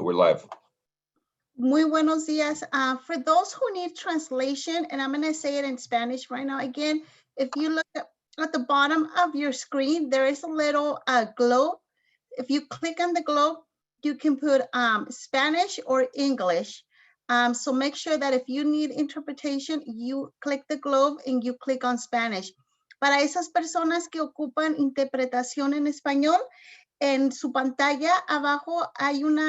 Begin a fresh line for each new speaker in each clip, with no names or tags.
We're live.
Muy buenos días. For those who need translation, and I'm going to say it in Spanish right now again, if you look at the bottom of your screen, there is a little globe. If you click on the globe, you can put Spanish or English. So make sure that if you need interpretation, you click the globe and you click on Spanish. Para esas personas que ocupan interpretación en español, en su pantalla abajo hay un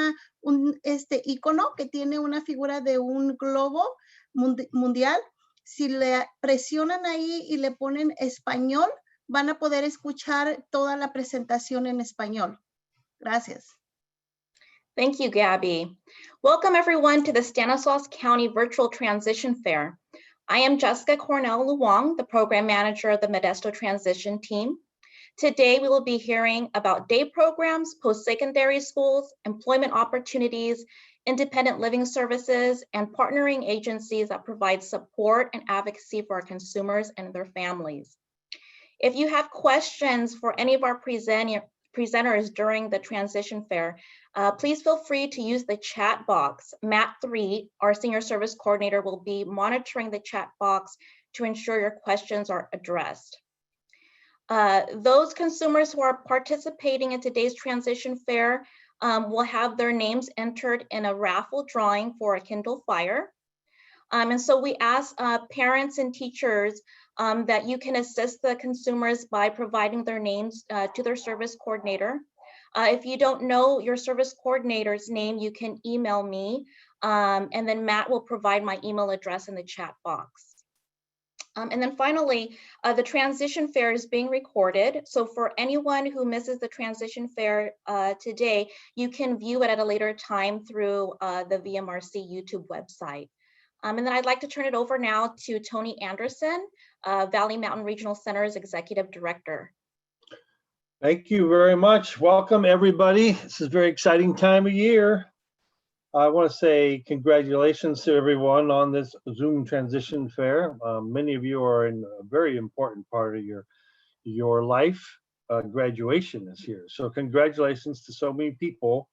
icono que tiene una figura de un globo mundial. Si le presionan ahí y le ponen español, van a poder escuchar toda la presentación en español. Gracias.
Thank you, Gabby. Welcome everyone to the Stanislaus County Virtual Transition Fair. I am Jessica Cornell Luong, the Program Manager of the Modesto Transition Team. Today, we will be hearing about day programs, post-secondary schools, employment opportunities, independent living services, and partnering agencies that provide support and advocacy for our consumers and their families. If you have questions for any of our presenters during the transition fair, please feel free to use the chat box. Matt 3, our Senior Service Coordinator, will be monitoring the chat box to ensure your questions are addressed. Those consumers who are participating in today's transition fair will have their names entered in a raffle drawing for a Kindle Fire. And so we ask parents and teachers that you can assist the consumers by providing their names to their service coordinator. If you don't know your service coordinator's name, you can email me, and then Matt will provide my email address in the chat box. And then finally, the transition fair is being recorded. So for anyone who misses the transition fair today, you can view it at a later time through the VMRC YouTube website. And then I'd like to turn it over now to Tony Anderson, Valley Mountain Regional Center's Executive Director.
Thank you very much. Welcome, everybody. This is a very exciting time of year. I want to say congratulations to everyone on this Zoom transition fair. Many of you are in a very important part of your life. Graduation is here. So congratulations to so many people.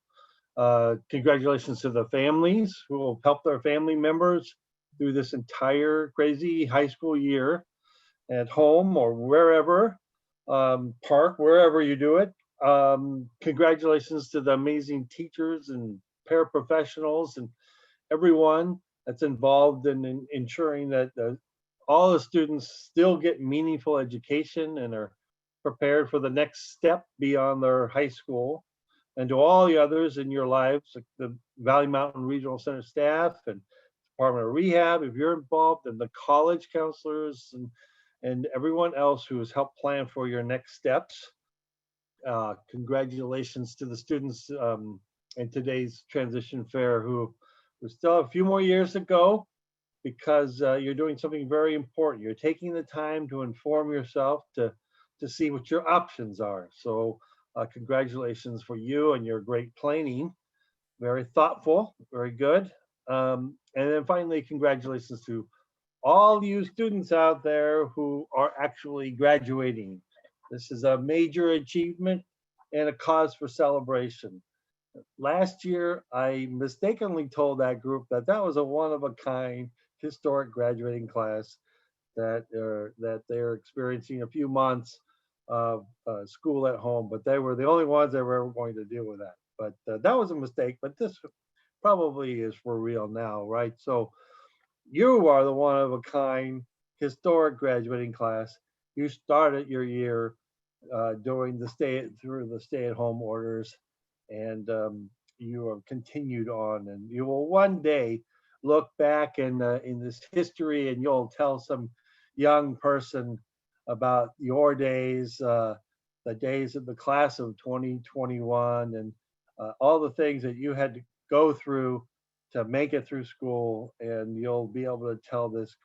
Congratulations to the families who will help their family members through this entire crazy high school year at home or wherever, park, wherever you do it. Congratulations to the amazing teachers and paraprofessionals and everyone that's involved in ensuring that all the students still get meaningful education and are prepared for the next step beyond their high school. And to all the others in your lives, like the Valley Mountain Regional Center staff and Department of Rehab, if you're involved, and the college counselors and everyone else who has helped plan for your next steps. Congratulations to the students in today's transition fair who still have a few more years to go, because you're doing something very important. You're taking the time to inform yourself to see what your options are. So congratulations for you and your great planning. Very thoughtful, very good. And then finally, congratulations to all you students out there who are actually graduating. This is a major achievement and a cause for celebration. Last year, I mistakenly told that group that was a one-of-a-kind historic graduating class that they're experiencing a few months of school at home, but they were the only ones that were ever going to deal with that. But that was a mistake, but this probably is for real now, right? So you are the one-of-a-kind historic graduating class. You started your year during the stay-at-home orders, and you have continued on, and you will one day look back in this history, and you'll tell some young person about your days, the days of the class of 2021, and all the things that you had to go through to make it through school. And you'll be able to tell this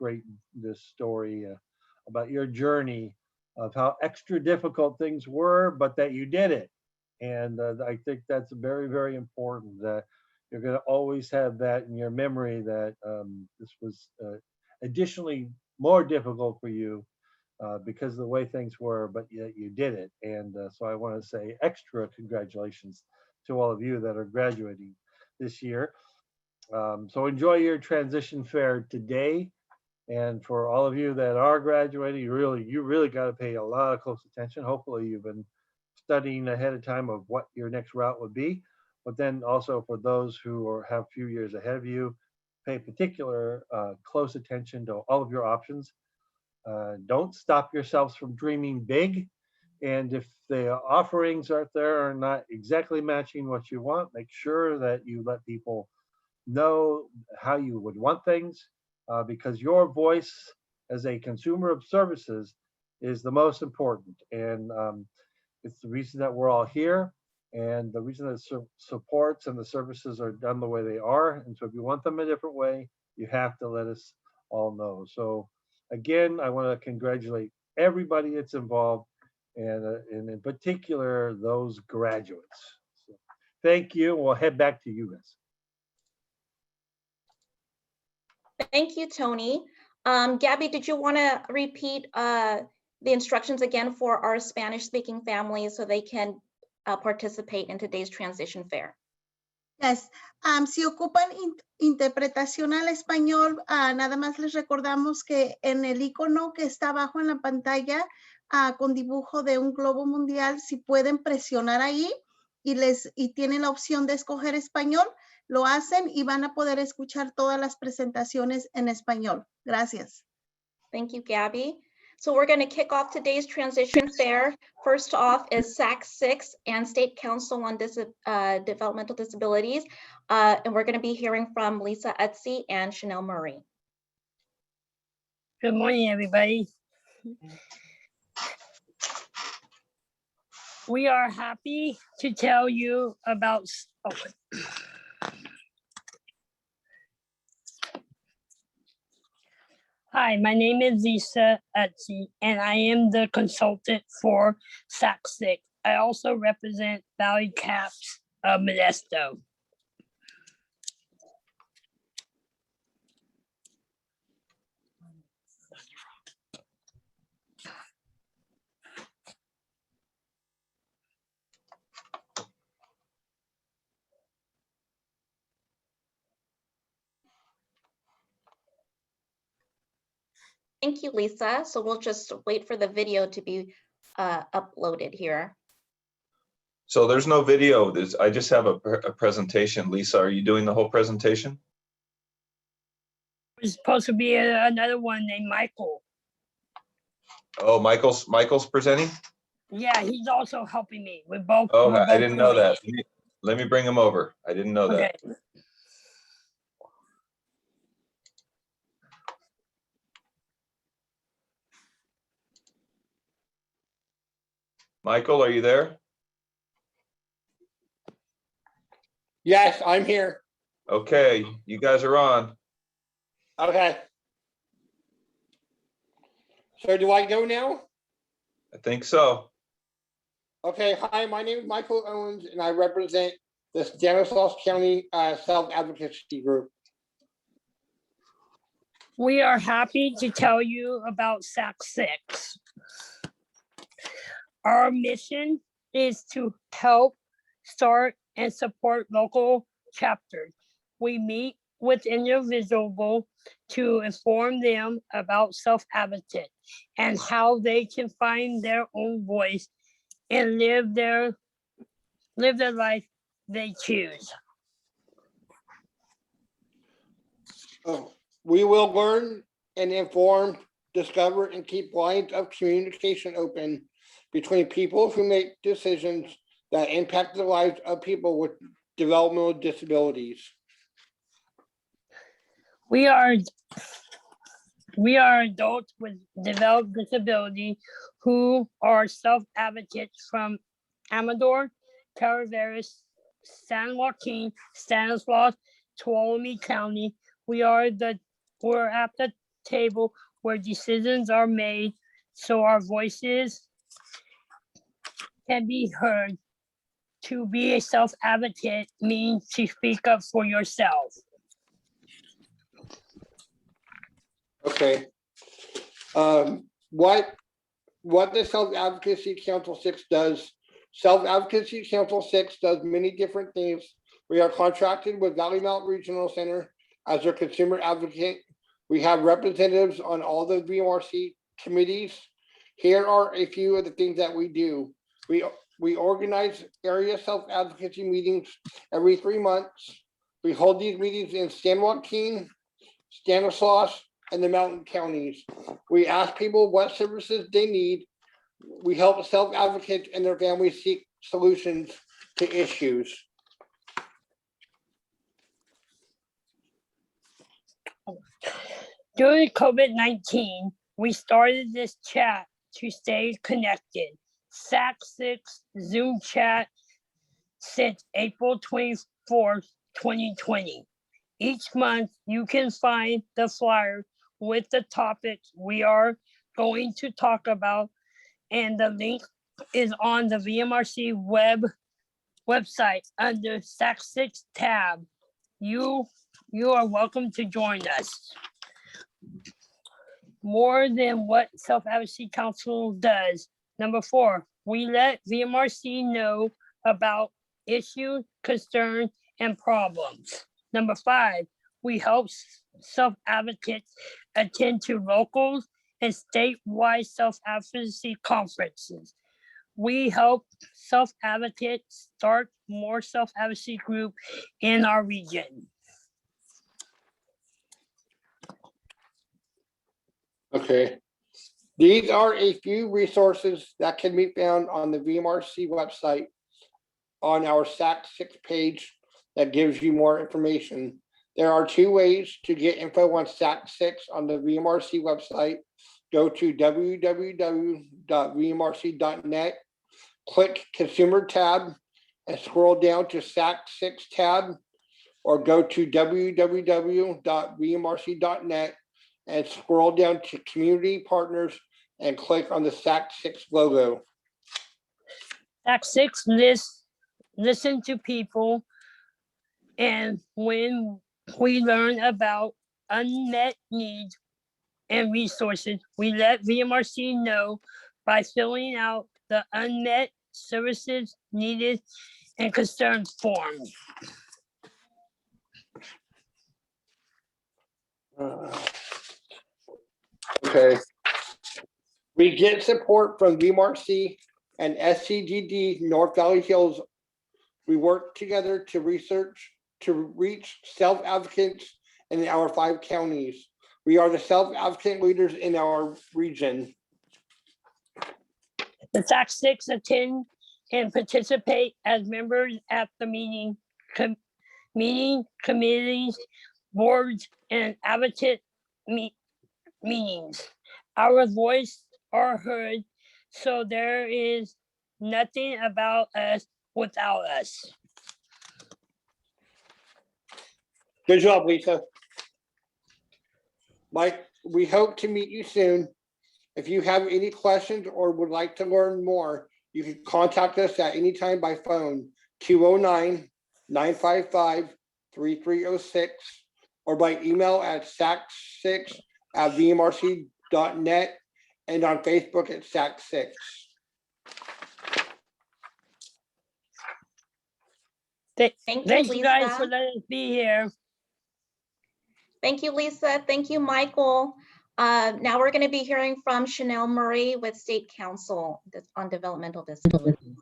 story about your journey of how extra difficult things were, but that you did it. And I think that's very, very important, that you're going to always have that in your memory, that this was additionally more difficult for you because of the way things were, but yet you did it. And so I want to say extra congratulations to all of you that are graduating. this year. So enjoy your transition fair today. And for all of you that are graduating, you really got to pay a lot of close attention. Hopefully you've been studying ahead of time of what your next route would be. But then also for those who have a few years ahead of you, pay particular close attention to all of your options. Don't stop yourselves from dreaming big. And if the offerings out there are not exactly matching what you want, make sure that you let people know how you would want things, because your voice as a consumer of services is the most important. And it's the reason that we're all here, and the reason that supports and the services are done the way they are. And so if you want them a different way, you have to let us all know. So again, I want to congratulate everybody that's involved, and in particular, those graduates. So thank you. We'll head back to you guys.
Thank you, Tony. Gabby, did you want to repeat the instructions again for our Spanish-speaking families so they can participate in today's transition fair?
Yes. Si ocupan interpretación al español, nada más les recordamos que en el icono que está abajo en la pantalla con dibujo de un globo mundial, si pueden presionar ahí y tienen la opción de escoger español, lo hacen y van a poder escuchar todas las presentaciones en español. Gracias.
Thank you, Gabby. So we're going to kick off today's transition fair. First off is SAC 6 and State Council on Developmental Disabilities. And we're going to be hearing from Lisa Etsy and Chanel Murray.
Good morning, everybody. We are happy to tell you about Hi, my name is Lisa Etsy, and I am the consultant for SAC 6. I also represent Valley Caps of Modesto.
Thank you, Lisa. So we'll just wait for the video to be uploaded here.
So there's no video. I just have a presentation. Lisa, are you doing the whole presentation?
There's supposed to be another one named Michael.
Oh, Michael's presenting?
Yeah, he's also helping me. We're both.
Oh,
we're
I
both
didn't know
doing
that. Let me bring him over. I didn't know
it.
that.
Okay.
Michael, are you there?
Yes, I'm here.
Okay, you guys are on.
Okay. So do I go now?
I think so.
Okay, hi, my name is Michael Owens and I represent the Stanislaus County Self-Advocacy Group.
We are happy to tell you about SAC 6. Our mission is to help start and support local chapters. We meet with individuals to inform them about self-advocate and how they can find their own voice and live their life they choose.
We will learn and inform, discover, and keep lines of communication open between people who make decisions that impact the lives of people with developmental disabilities.
We are adults with developed disability who are self-advocates from Amador, Calaveras, San Joaquin, Stanislaus, Tuolumne County. We're at the table where decisions are made so our voices can be heard. To be a self-advocate means to speak up for yourself.
Okay. What the Self-Advocacy Council 6 does, Self-Advocacy Council 6 does many different things We are contracted with Valley Mountain Regional Center as their consumer advocate. We have representatives on all the VMRC committees. Here are a few of the things that we do. We organize area self-advocacy meetings every 3 months. We hold these meetings in San Joaquin, Stanislaus, and the mountain counties. We ask people what services they need. We help self-advocates and their families seek solutions to issues.
During COVID-19, we started this chat to stay connected. SAC6 Zoom chat since April 24th, 2020. Each month, you can find the flyer with the topics we are going to talk about, and the link is on the VMRC website under SAC6 tab. You are welcome to join us. More than what Self-Advocacy Council does. Number 4, we let VMRC know about issues, concerns, and problems. Number 5, we help self-advocates attend to local and statewide self-advocacy conferences. We help self-advocates start more self-advocacy group in our region.
Okay. These are a few resources that can be found on the VMRC website on our SAC6 page that gives you more information. There are 2 ways to get info on SAC6 on the VMRC website. Go to www.vmrc.net, click Consumer tab, and scroll down to SAC6 tab, or go to www.vmrc.net and scroll down to Community Partners and click on the SAC6 logo.
SAC6 listen to people, and when we learn about unmet needs and resources, we let VMRC know by filling out the unmet services needed and concern form.
Okay. We get support from VMRC and SCGD North Valley Hills. We work together to reach self-advocates in our 5 counties. We are the self-advocate leaders in our region.
The SAC6 attend and participate as members at the meeting, committees, boards, and advocate meetings. Our voice are heard, so there is nothing about us without us.
Good job, Lisa. Mike, we hope to meet you soon. If you have any questions or would like to learn more, you can contact us at any time by phone, 209-955-3306, or by email at sac6@vmrc.net and on Facebook at SAC6.
Thank
Thank
you,
you guys for
Lisa.
letting us be here.
Thank you, Lisa. Thank you, Michael. Now we're going to be hearing from Chanel Murray with State Council on Developmental Disabilities.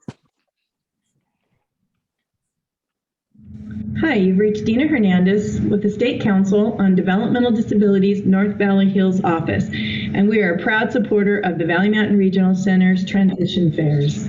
Hi, you've reached Dina Hernandez with the State Council on Developmental Disabilities North Valley Hills office, and we are a proud supporter of the Valley Mountain Regional Center's transition fairs.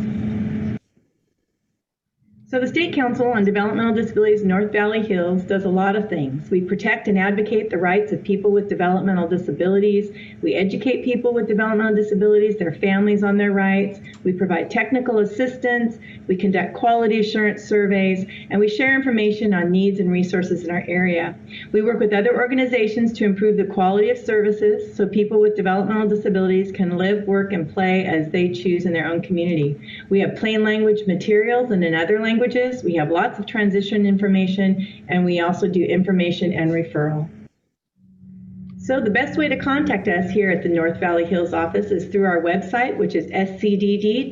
So the State Council on Developmental Disabilities North Valley Hills does a lot of things. We protect and advocate the rights of people with developmental disabilities. We educate people with developmental disabilities, their families on their rights. We provide technical assistance. We conduct quality assurance surveys, and we share information on needs and resources in our area. We work with other organizations to improve the quality of services so people with developmental disabilities can live, work, and play as they choose in their own community. We have plain language materials and in other languages. We have lots of transition information, and we also do information and referral. So the best way to contact us here at the North Valley Hills office is through our website, which is scdd.ca.gov,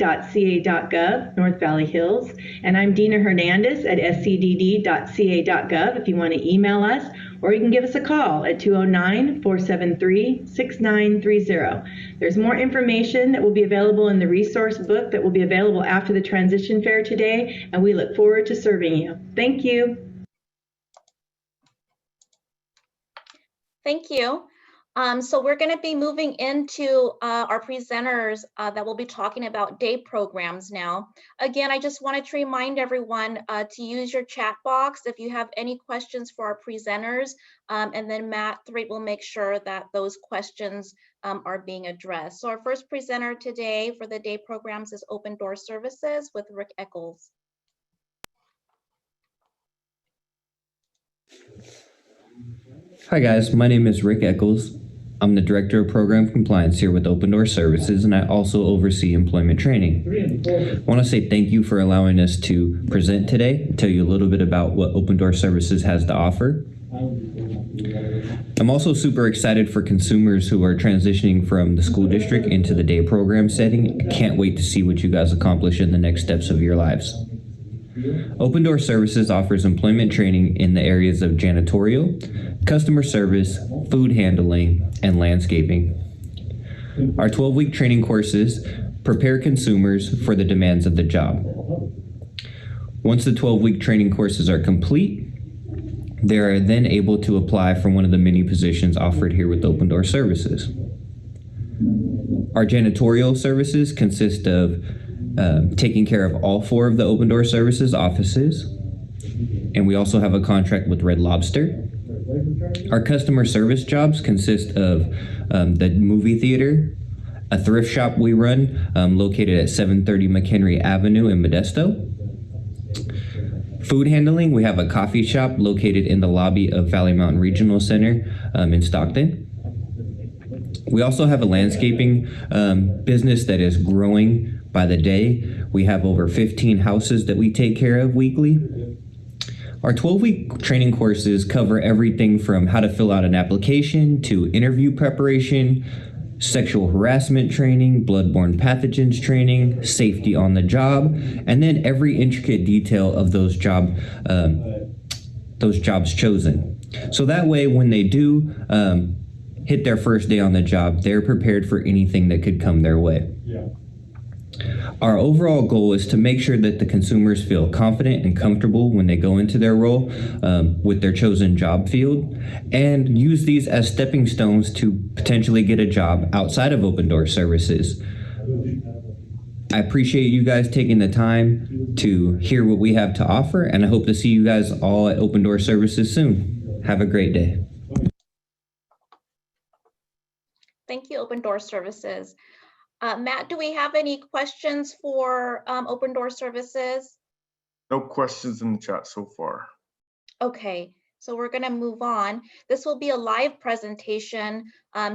North Valley Hills. And I'm Dina Hernandez at scdd.ca.gov if you want to email us, or you can give us a call at 209-473-6930. There's more information that will be available in the resource book that will be available after the transition fair today, and we look forward to serving you. Thank you.
Thank you. So we're going to be moving into our presenters that will be talking about day programs now. Again, I just wanted to remind everyone to use your chat box if you have any questions for our presenters, and then Matt Threet will make sure that those questions are being addressed. So our first presenter today for the day programs is Open Door Services with Rick Eccles.
Hi guys, my name is Rick Eccles. I'm the Director of Program Compliance here with Open Door Services, and I also oversee employment training. I want to say thank you for allowing us to present today, tell you a little bit about what Open Door Services has to offer. I'm also super excited for consumers who are transitioning from the school district into the day program setting. I can't wait to see what you guys accomplish in the next steps of your lives. Open Door Services offers employment training in the areas of janitorial, customer service, food handling, and landscaping. Our 12-week training courses prepare consumers for the demands of the job. Once the 12-week training courses are complete, they are then able to apply for one of the many positions offered here with Open Door Services. Our janitorial services consist of taking care of all 4 of the Open Door Services offices, and we also have a contract with Red Lobster. Our customer service jobs consist of the movie theater, a thrift shop we run located at 730 McHenry Avenue in Modesto. Food handling, we have a coffee shop located in the lobby of Valley Mountain Regional Center in Stockton. We also have a landscaping business that is growing by the day. We have over 15 houses that we take care of weekly. Our 12-week training courses cover everything from how to fill out an application to interview preparation, sexual harassment training, bloodborne pathogens training, safety on the job, and then every intricate detail of those jobs chosen. So that way, when they do hit their first day on the job, they're prepared for anything that could come their way. Our overall goal is to make sure that the consumers feel confident and comfortable when they go into their role with their chosen job field, and use these as stepping stones to potentially get a job outside of Open Door Services. I appreciate you guys taking the time to hear what we have to offer, and I hope to see you guys all at Open Door Services soon. Have a great day.
Thank you, Open Door Services. Matt, do we have any questions for Open Door Services?
No questions in the chat so far.
Okay, so we're going to move on. This will be a live presentation.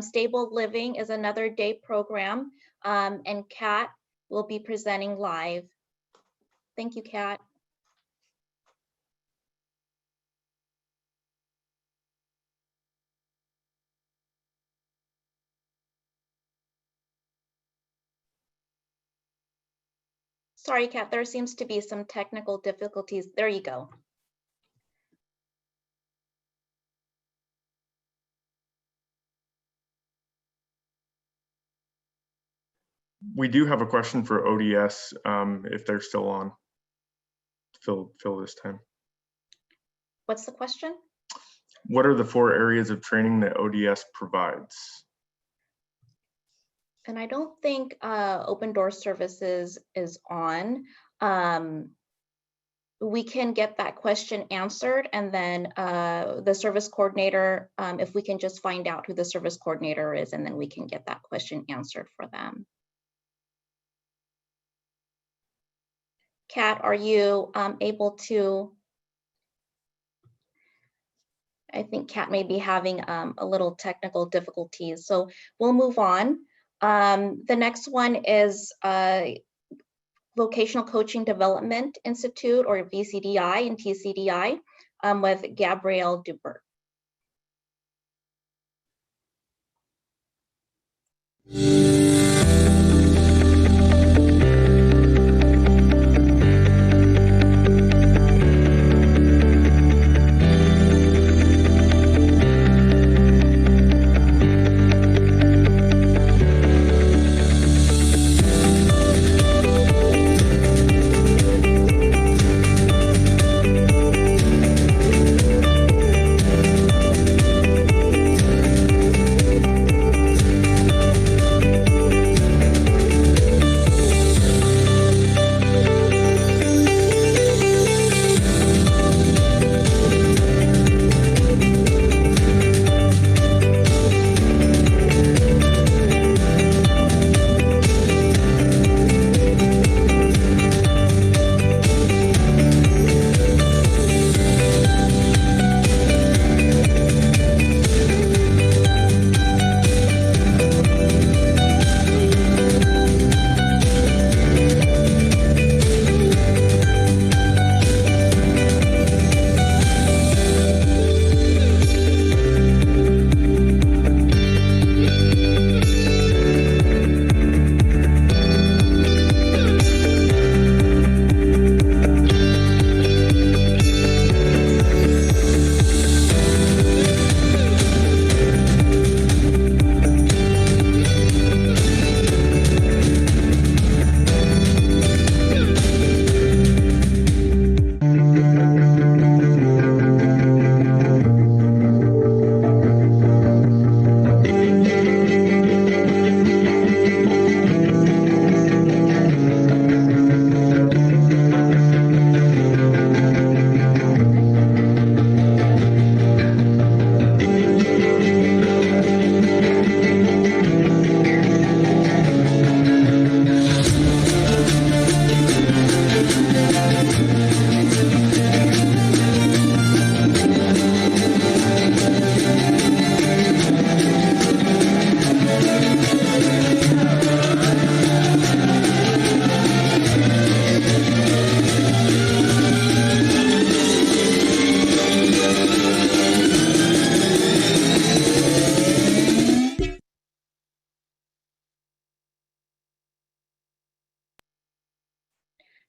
Stable Living is another day program, and Kat will be presenting live. Thank you, Kat. Sorry, Kat, there seems to be some technical difficulties. There you go.
We do have a question for ODS if they're still on. Fill this time.
What's the question?
What are the 4 areas of training that ODS provides?
And I don't think Open Door Services is on. We can get that question answered, and then the service coordinator, if we can just find out who the service coordinator is, and then we can get that question answered for them. Kat, are you able to? I think Kat may be having a little technical difficulties, so we'll move on. The next one is Vocational Coaching Development Institute, or VCDI and TCDI, with Gabrielle Dubert.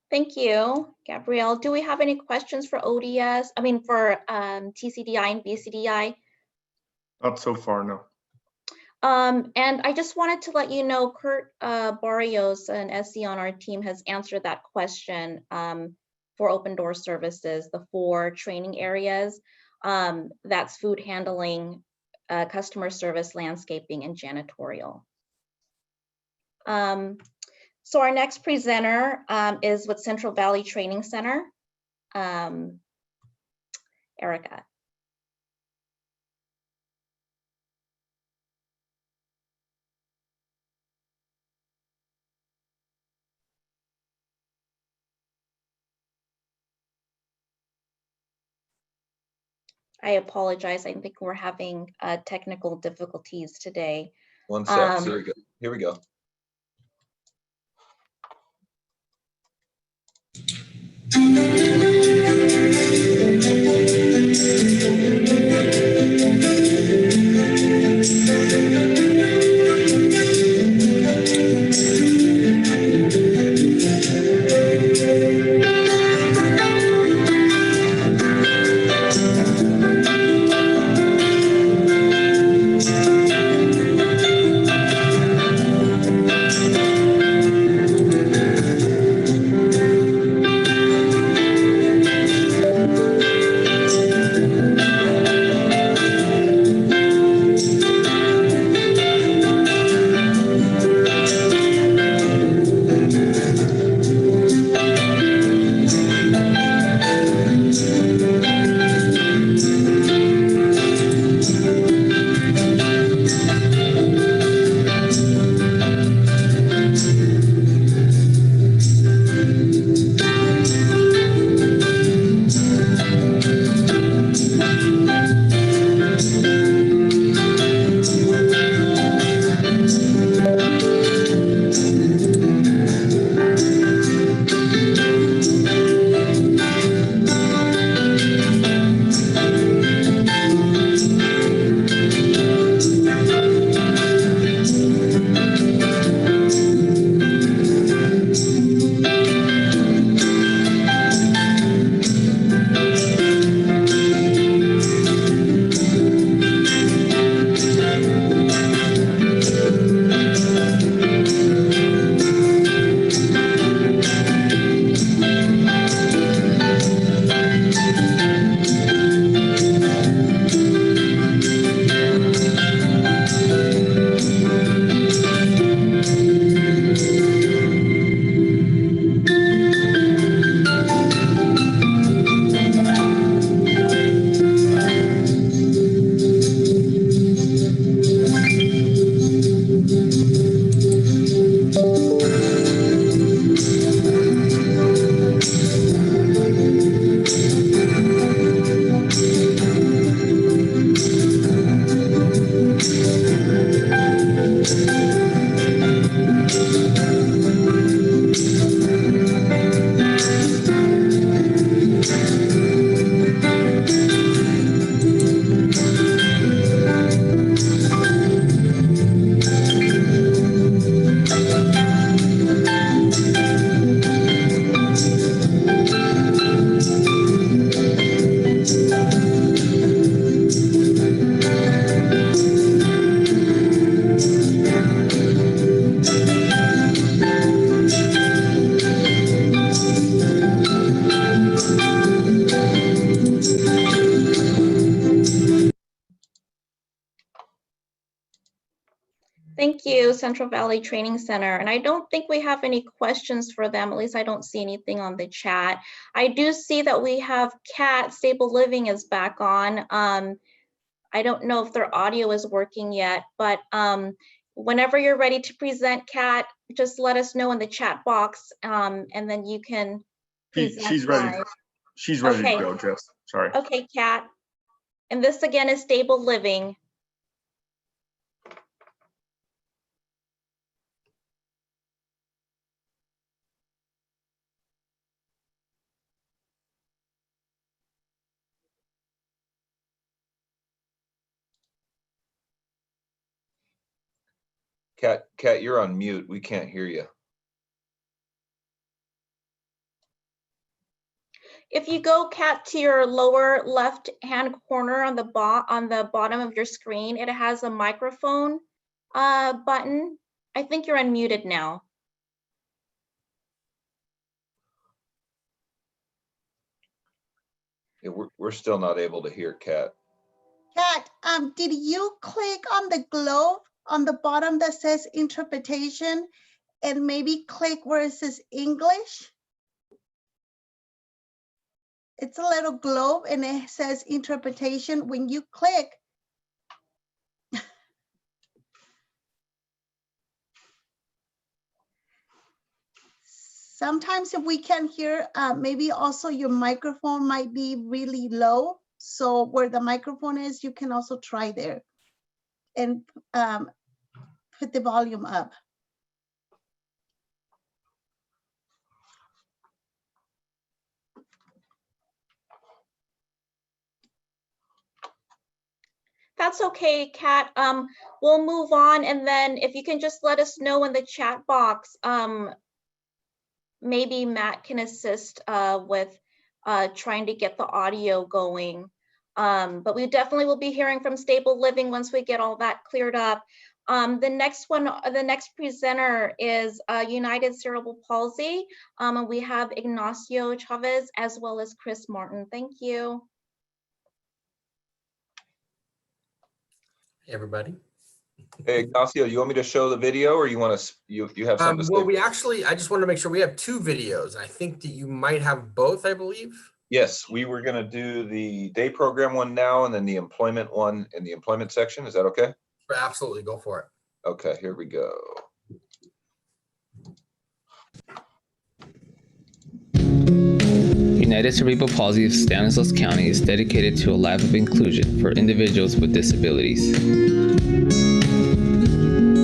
Thank you, Gabrielle. Do we have any questions for ODS? I mean, for TCDI and BCDI?
Not so far, no.
And I just wanted to let you know, Kurt Barrios, an SC on our team, has answered that question for Open Door Services, the 4 training areas. That's food handling, customer service, landscaping, and janitorial. So our next presenter is with Central Valley Training Center, Erica. I apologize. I think we're having technical difficulties today.
One sec. Here we go. Here we go.
you, Central Valley Training Center. And I don't think we have any questions for them. At least I don't see anything on the chat. I do see that we have Kat, Stable Living is back on. I don't know if their audio is working yet, but whenever you're ready to present, Kat, just let us know in the chat box, and then you can present
She's ready.
live.
She's ready
Okay.
to go, Jess. Sorry.
Okay, Kat. And this again is Stable Living.
Kat, you're on mute. We can't hear you.
If you go, Kat, to your lower left-hand corner on the bottom of your screen, it has a microphone button. I think you're unmuted now.
Yeah, we're still not able to hear Kat.
Kat, did you click on the globe on the bottom that says interpretation and maybe click where it says English? It's a little globe and it says interpretation. When you click, sometimes if we can't hear, maybe also your microphone might be really low. So where the microphone is, you can also try there and put the volume up.
That's okay, Kat. We'll move on, and then if you can just let us know in the chat box, maybe Matt can assist with trying to get the audio going. But we definitely will be hearing from Stable Living once we get all that cleared up. The next presenter is United Cerebral Palsy, and we have Ignacio Chavez as well as Chris Martin. Thank you.
Hey, everybody.
Hey, Ignacio, you want me to show the video, or you want to? You have something to say?
Well, I just wanted to make sure we have two videos. I think that you might have both, I believe.
Yes, we were going to do the day program one now, and then the employment one in the employment section. Is that okay?
Absolutely, go for it.
Okay, here we go.
United Cerebral Palsy of Stanislaus County is dedicated to a life of inclusion for individuals with disabilities.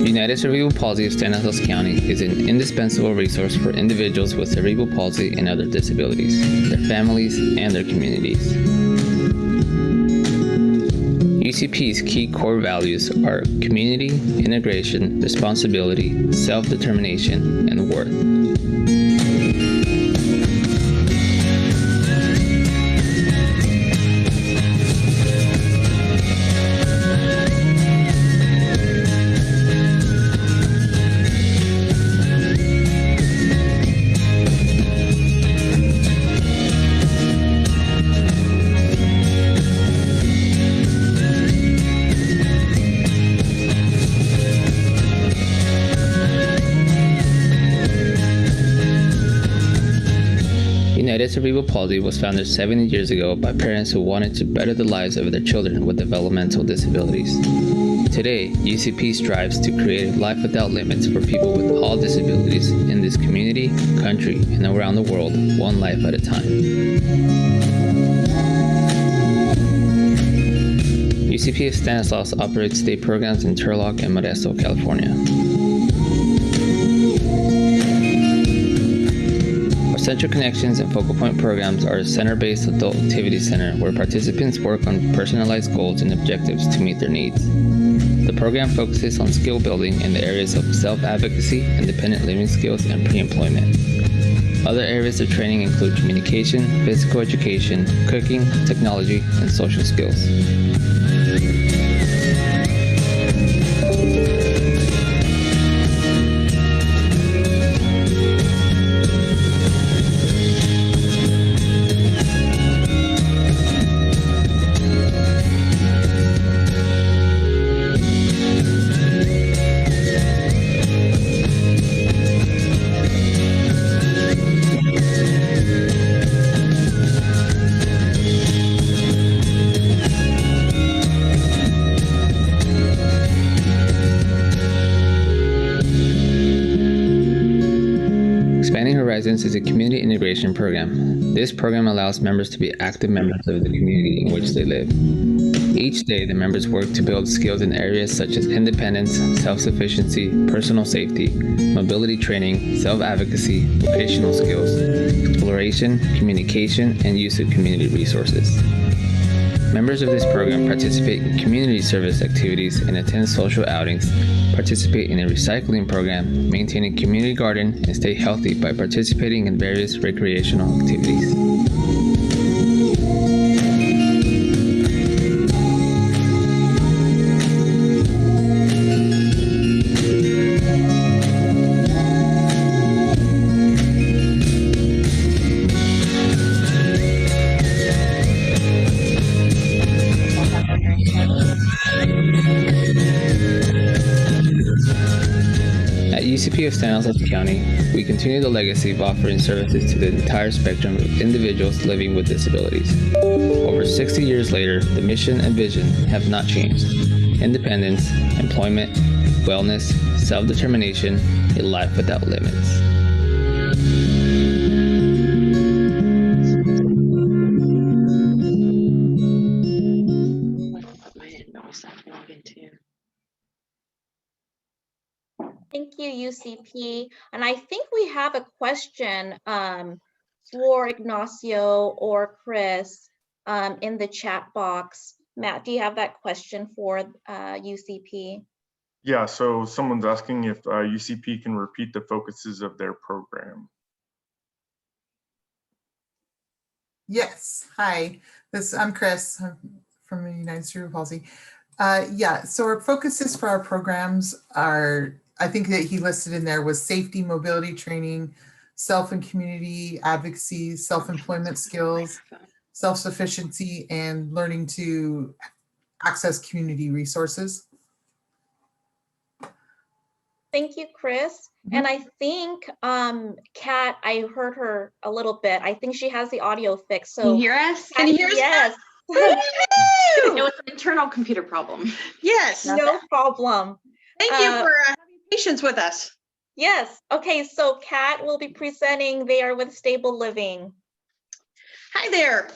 United Cerebral Palsy of Stanislaus County is an indispensable resource for individuals with cerebral palsy and other disabilities, their families, and their communities. UCP's key core values are community, integration, responsibility, self-determination, and worth. United Cerebral Palsy was founded 70 years ago by parents who wanted to better the lives of their children with developmental disabilities. Today, UCP strives to create a life without limits for people with all disabilities in this community, country, and around the world, one life at a time. UCP of Stanislaus operates day programs in Turlock and Modesto, California. Central Connections and Focal Point programs are a center-based adult activity center where participants work on personalized goals and objectives to meet their needs. The program focuses on skill building in the areas of self-advocacy, independent living skills, and pre-employment. Other areas of training include communication, physical education, cooking, technology, and social skills. Presence is a community integration program. This program allows members to be active members of the community in which they live. Each day, the members work to build skills in areas such as independence, self-sufficiency, personal safety, mobility training, self-advocacy, vocational skills, exploration, communication, and use of community resources. Members of this program participate in community service activities and attend social outings, participate in a recycling program, maintain a community garden, and stay healthy by participating in various recreational activities. At UCP of Stanislaus County, we continue the legacy of offering services to the entire spectrum of individuals living with disabilities. Over 60 years later, the mission and vision have not changed. Independence, employment, wellness, self-determination, a life without limits.
Thank you, UCP. And I think we have a question for Ignacio or Chris in the chat box. Matt, do you have that question for UCP?
Yeah, so someone's asking if UCP can repeat the focuses of their program.
Yes, hi, I'm Chris. I'm from the United Cerebral Palsy. Yeah, so our focuses for our programs are, I think that he listed in there was safety, mobility training, self and community advocacy, self-employment skills, self-sufficiency, and learning to access community resources.
Thank you, Chris. And I think Kat, I heard her a little bit. I think she has the audio fixed. So
can you hear us? Can you hear us?
Yes.
It was an internal computer problem.
Yes.
No problem.
Thank you for having patience with us.
Yes. Okay. So Kat will be presenting They Are with Stable Living.
Hi there.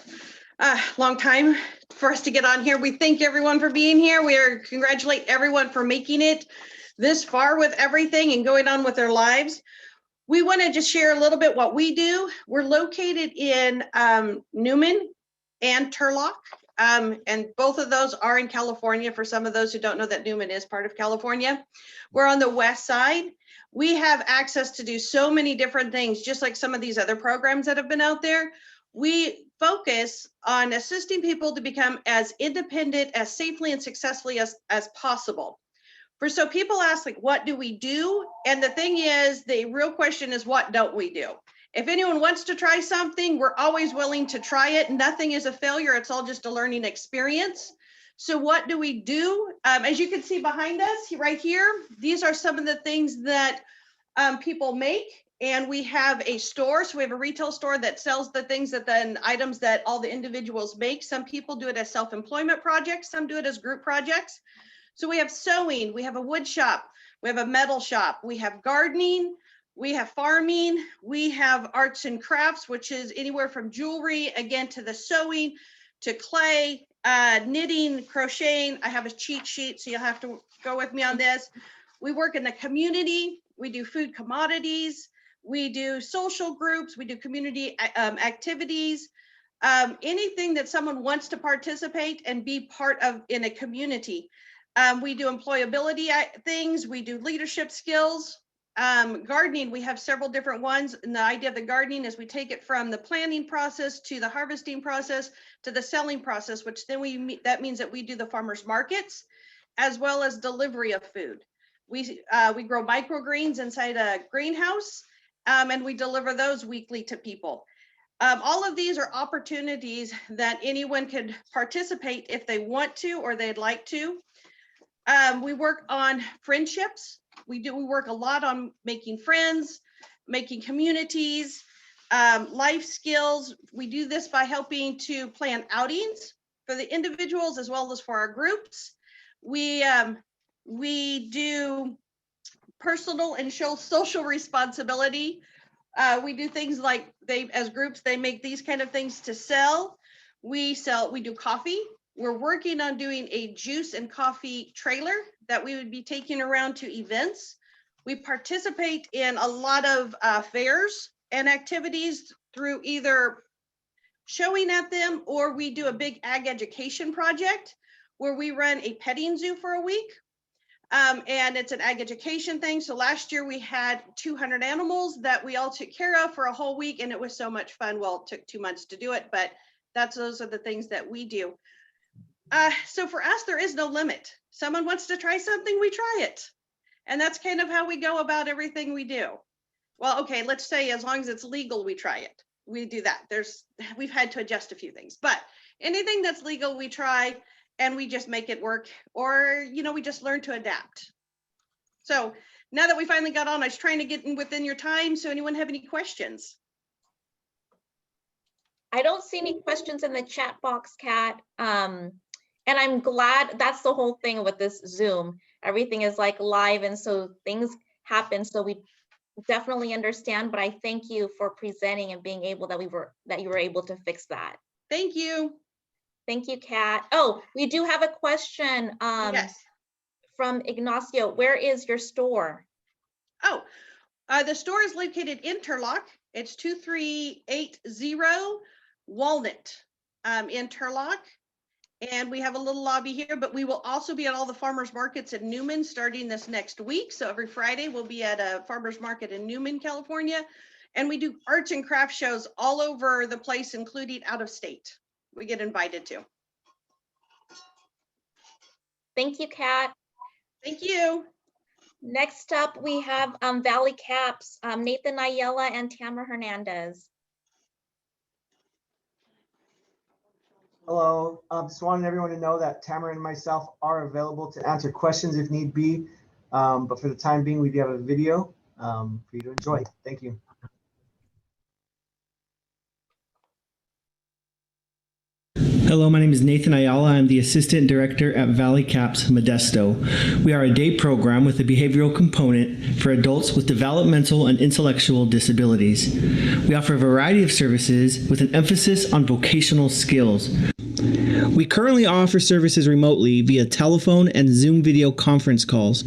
Long time for us to get on here. We thank everyone for being here. Congratulate everyone for making it this far with everything and going on with their lives. We want to just share a little bit what we do. We're located in Newman and Turlock, and both of those are in California. For some of those who don't know that Newman is part of California. We're on the west side. We have access to do so many different things, just like some of these other programs that have been out there. We focus on assisting people to become as independent, as safely and successfully as possible. So people ask, like, what do we do? And the thing is, the real question is, what don't we do? If anyone wants to try something, we're always willing to try it. Nothing is a failure. It's all just a learning experience. So what do we do? As you can see behind us right here, these are some of the things that people make. And we have a store. So we have a retail store that sells the things items that all the individuals make. Some people do it as self-employment projects. Some do it as group projects. So we have sewing, we have a wood shop, we have a metal shop, we have gardening, we have farming, we have arts and crafts, which is anywhere from jewelry, again, to the sewing, to clay, knitting, crocheting. I have a cheat sheet, so you'll have to go with me on this. We work in the community, we do food commodities, we do social groups, we do community activities, anything that someone wants to participate and be part of in a community. We do employability things, we do leadership skills. Gardening, we have several different ones. And the idea of the gardening is we take it from the planting process to the harvesting process to the selling process, which then that means that we do the farmers markets as well as delivery of food. We grow microgreens inside a greenhouse and we deliver those weekly to people. All of these are opportunities that anyone could participate if they want to or they'd like to. We work on friendships. We work a lot on making friends, making communities, life skills. We do this by helping to plan outings for the individuals as well as for our groups. We do personal and social responsibility. We do things like as groups, they make these kind of things to sell. We do coffee. We're working on doing a juice and coffee trailer that we would be taking around to events. We participate in a lot of fairs and activities through either showing at them, or we do a big ag education project where we run a petting zoo for a week. And it's an ag education thing. So last year we had 200 animals that we all took care of for a whole week, and it was so much fun. Well, it took 2 months to do it, but those are the things that we do. So for us, there is no limit. Someone wants to try something, we try it. And that's kind of how we go about everything we do. Well, okay, let's say as long as it's legal, we try it. We do that. We've had to adjust a few things, but anything that's legal, we try, and we just make it work, or, we just learn to adapt. So now that we finally got on, I was trying to get in within your time. So anyone have any questions?
I don't see any questions in the chat box, Kat. And I'm glad that's the whole thing with this Zoom. Everything is like live, and so things happen. So we definitely understand, but I thank you for presenting and being able that you were able to fix that.
Thank you.
Thank you, Kat. Oh, we do have a question
Yes.
from Ignacio. Where is your store?
Oh, the store is located in Turlock. It's 2380 Walnut in Turlock. And we have a little lobby here, but we will also be at all the farmers markets in Newman starting this next week. So every Friday we'll be at a farmers market in Newman, California. And we do arts and craft shows all over the place, including out of state. We get invited to.
Thank you, Kat.
Thank you.
Next up, we have Valley Caps, Nathan Ayala and Tamara Hernandez.
Hello, just wanted everyone to know that Tamara and myself are available to answer questions if need be. But for the time being, we do have a video for you to enjoy. Thank you.
Hello, my name is Nathan Ayala. I'm the Assistant Director at Valley Caps Modesto. We are a day program with a behavioral component for adults with developmental and intellectual disabilities. We offer a variety of services with an emphasis on vocational skills. We currently offer services remotely via telephone and Zoom video conference calls.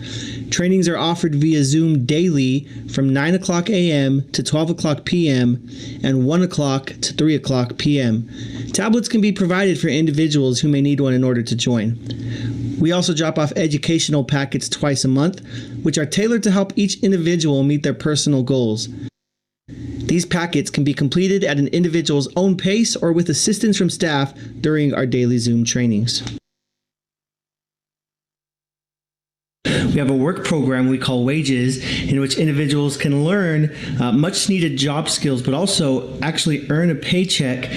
Trainings are offered via Zoom daily from 9 o'clock a.m. to 12 o'clock p.m. and 1 o'clock to 3 o'clock p.m. Tablets can be provided for individuals who may need one in order to join. We also drop off educational packets twice a month, which are tailored to help each individual meet their personal goals. These packets can be completed at an individual's own pace or with assistance from staff during our daily Zoom trainings. We have a work program we call Wages, in which individuals can learn much needed job skills, but also actually earn a paycheck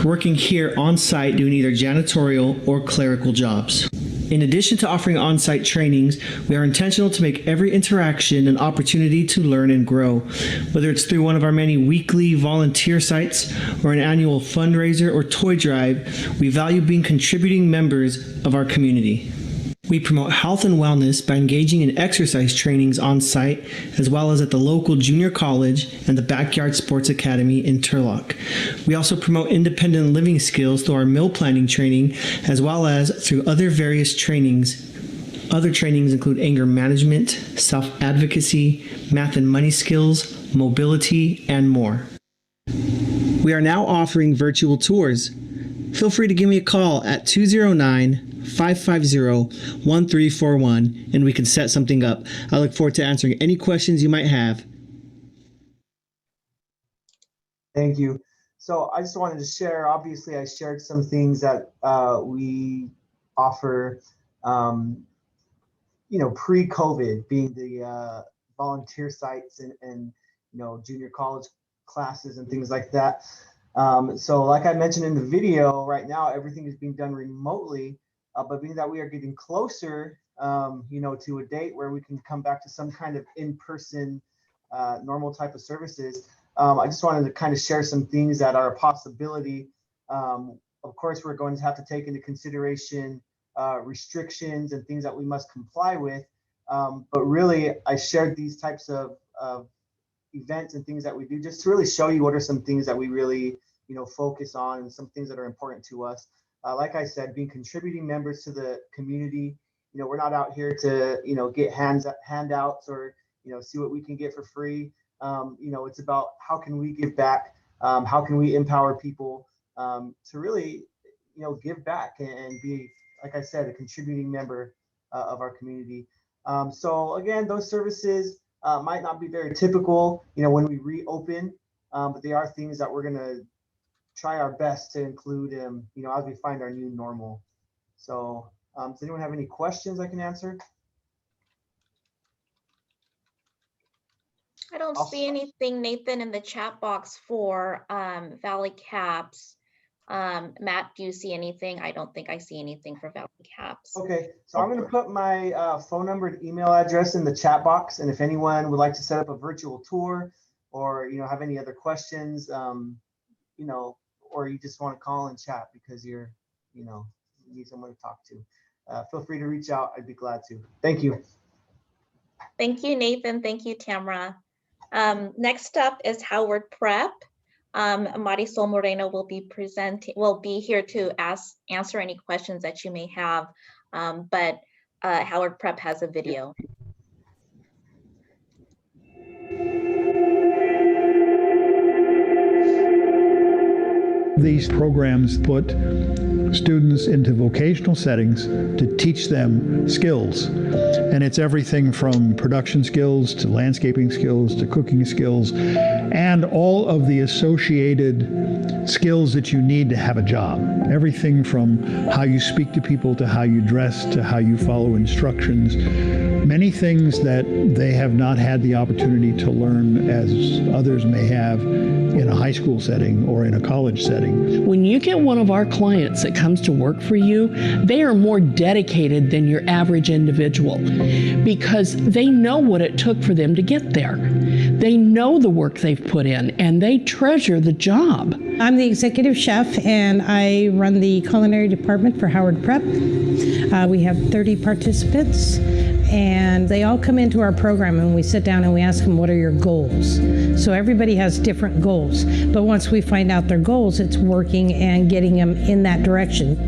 working here on site doing either janitorial or clerical jobs. In addition to offering on-site trainings, we are intentional to make every interaction an opportunity to learn and grow. Whether it's through one of our many weekly volunteer sites or an annual fundraiser or toy drive, we value being contributing members of our community. We promote health and wellness by engaging in exercise trainings on site, as well as at the local junior college and the Backyard Sports Academy in Turlock. We also promote independent living skills through our meal planning training, as well as through other various trainings. Other trainings include anger management, self-advocacy, math and money skills, mobility, and more. We are now offering virtual tours. Feel free to give me a call at 209-550-1341 and we can set something up. I look forward to answering any questions you might have.
Thank you. So I just wanted to share, obviously I shared some things that we offer, pre-COVID, being the volunteer sites and junior college classes and things like that. So like I mentioned in the video, right now everything is being done remotely, but being that we are getting closer, to a date where we can come back to some kind of in-person normal type of services, I just wanted to kind of share some things that are a possibility. Of course, we're going to have to take into consideration restrictions and things that we must comply with, but really I shared these types of events and things that we do, just to really show you what are some things that we really, focus on and some things that are important to us. Like I said, being contributing members to the community. We're not out here to, get handouts or, see what we can get for free. It's about how can we give back? How can we empower people to really, give back and be, like I said, a contributing member of our community. So again, those services might not be very typical, when we reopen, but they are things that we're gonna try our best to include, as we find our new normal. So does anyone have any questions I can answer?
I don't see anything, Nathan, in the chat box for Valley Caps. Matt, do you see anything? I don't think I see anything for Valley Caps.
Okay, so I'm going to put my phone number and email address in the chat box, and if anyone would like to set up a virtual tour, or have any other questions, or you just want to call and chat because you're, you need someone to talk to, feel free to reach out. I'd be glad to. Thank you.
Thank you, Nathan. Thank you, Tamara. Next up is Howard Prep. Marisol Moreno will be here to answer any questions that you may have, but Howard Prep has a video.
These programs put students into vocational settings to teach them skills. And it's everything from production skills to landscaping skills to cooking skills and all of the associated skills that you need to have a job. Everything from how you speak to people to how you dress to how you follow instructions. Many things that they have not had the opportunity to learn as others may have in a high school setting or in a college setting.
When you get one of our clients that comes to work for you, they are more dedicated than your average individual because they know what it took for them to get there. They know the work they've put in and they treasure the job.
I'm the executive chef and I run the culinary department for Howard Prep. We have 30 participants and they all come into our program and we sit down and we ask them, what are your goals? So everybody has different goals, but once we find out their goals, it's working and getting them in that direction.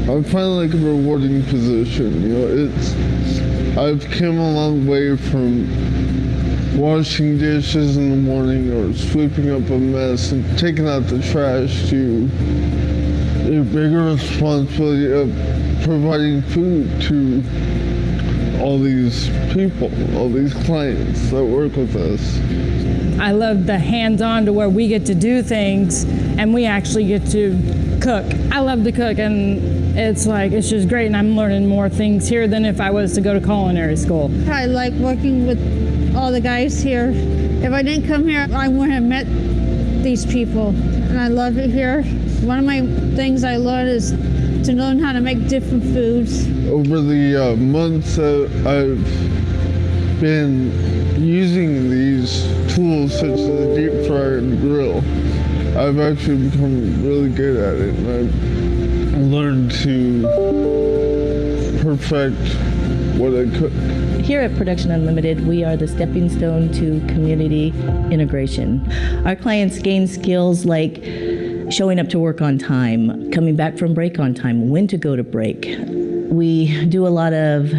I find like a rewarding position, I've come a long way from washing dishes in the morning or sweeping up a mess and taking out the trash to the bigger responsibility of providing food to all these people, all these clients that work with us.
I love the hands-on to where we get to do things and we actually get to cook. I love to cook and it's just great and I'm learning more things here than if I was to go to culinary school.
I like working with all the guys here. If I didn't come here, I wouldn't have met these people and I love it here. One of my things I learned is to learn how to make different foods. Over the months that I've been using these tools such as the deep fryer and grill, I've actually become really good at it and I've learned to perfect what I cook.
Here at Production Unlimited, we are the stepping stone to community integration. Our clients gain skills like showing up to work on time, coming back from break on time, when to go to break. We do a lot of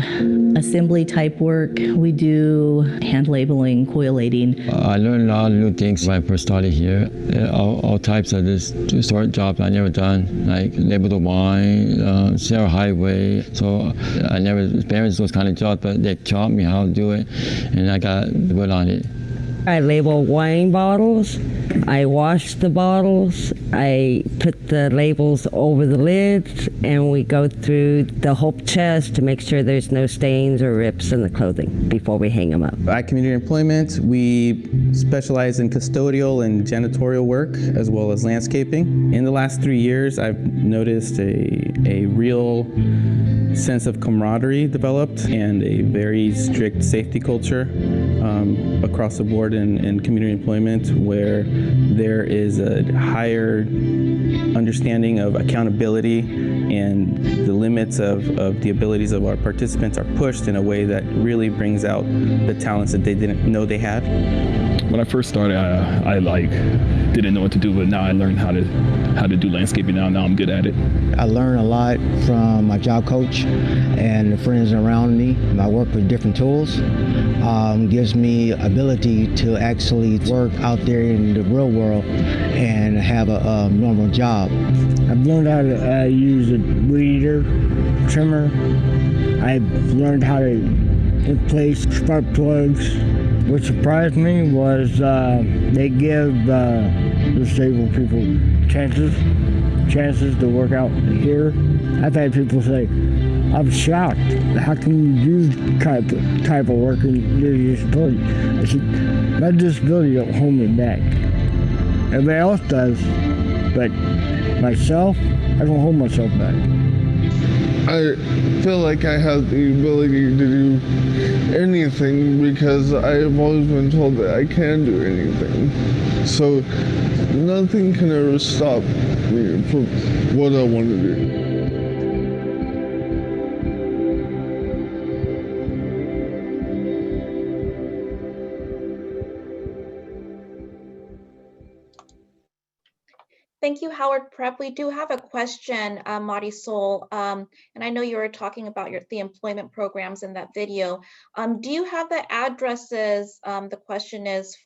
assembly type work. We do hand labeling, collating.
I learned a lot of new things when I first started here. All types of this sort of jobs I never done, like label the wine, sell highway. So I never experienced those kind of jobs, but they taught me how to do it, and I got good on it.
I label wine bottles, I wash the bottles, I put the labels over the lids, and we go through the whole chest to make sure there's no stains or rips in the clothing before we hang them up.
At Community Employment, we specialize in custodial and janitorial work, as well as landscaping. In the last 3 years, I've noticed a real sense of camaraderie developed and a very strict safety culture across the board. forward in community employment where there is a higher understanding of accountability and the limits of the abilities of our participants are pushed in a way that really brings out the talents that they didn't know they had.
When I first started, I didn't know what to do, but now I learned how to do landscaping. Now I'm good at it.
I learned a lot from my job coach and the friends around me. I work with different tools. Gives me ability to actually work out there in the real world and have a normal job.
I've learned how to use a weeder, trimmer. I've learned how to replace spark plugs. What surprised me was they give disabled people chances to work out here. I've had people say, I'm shocked. How can you do type of work in your disability? I said, my disability don't hold me back. Everybody else does, but myself, I don't hold myself back.
I feel like I have the ability to do anything because I have always been told that I can do anything. So nothing can ever stop me from what I want to do.
Thank you, Howard Prep. We do have a question, Marisol, and I know you were talking about the employment programs in that video. Do you have the addresses? The question is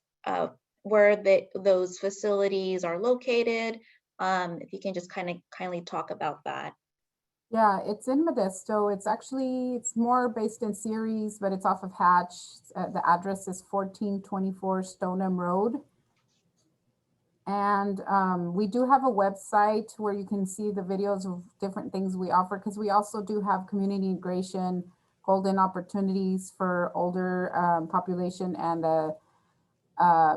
where those facilities are located. If you can just kindly talk about that.
Yeah, it's in Modesto. It's more based in Ceres, but it's off of Hatch. The address is 1424 Stoneham Road. And we do have a website where you can see the videos of different things we offer, because we also do have community integration, golden opportunities for older population, and a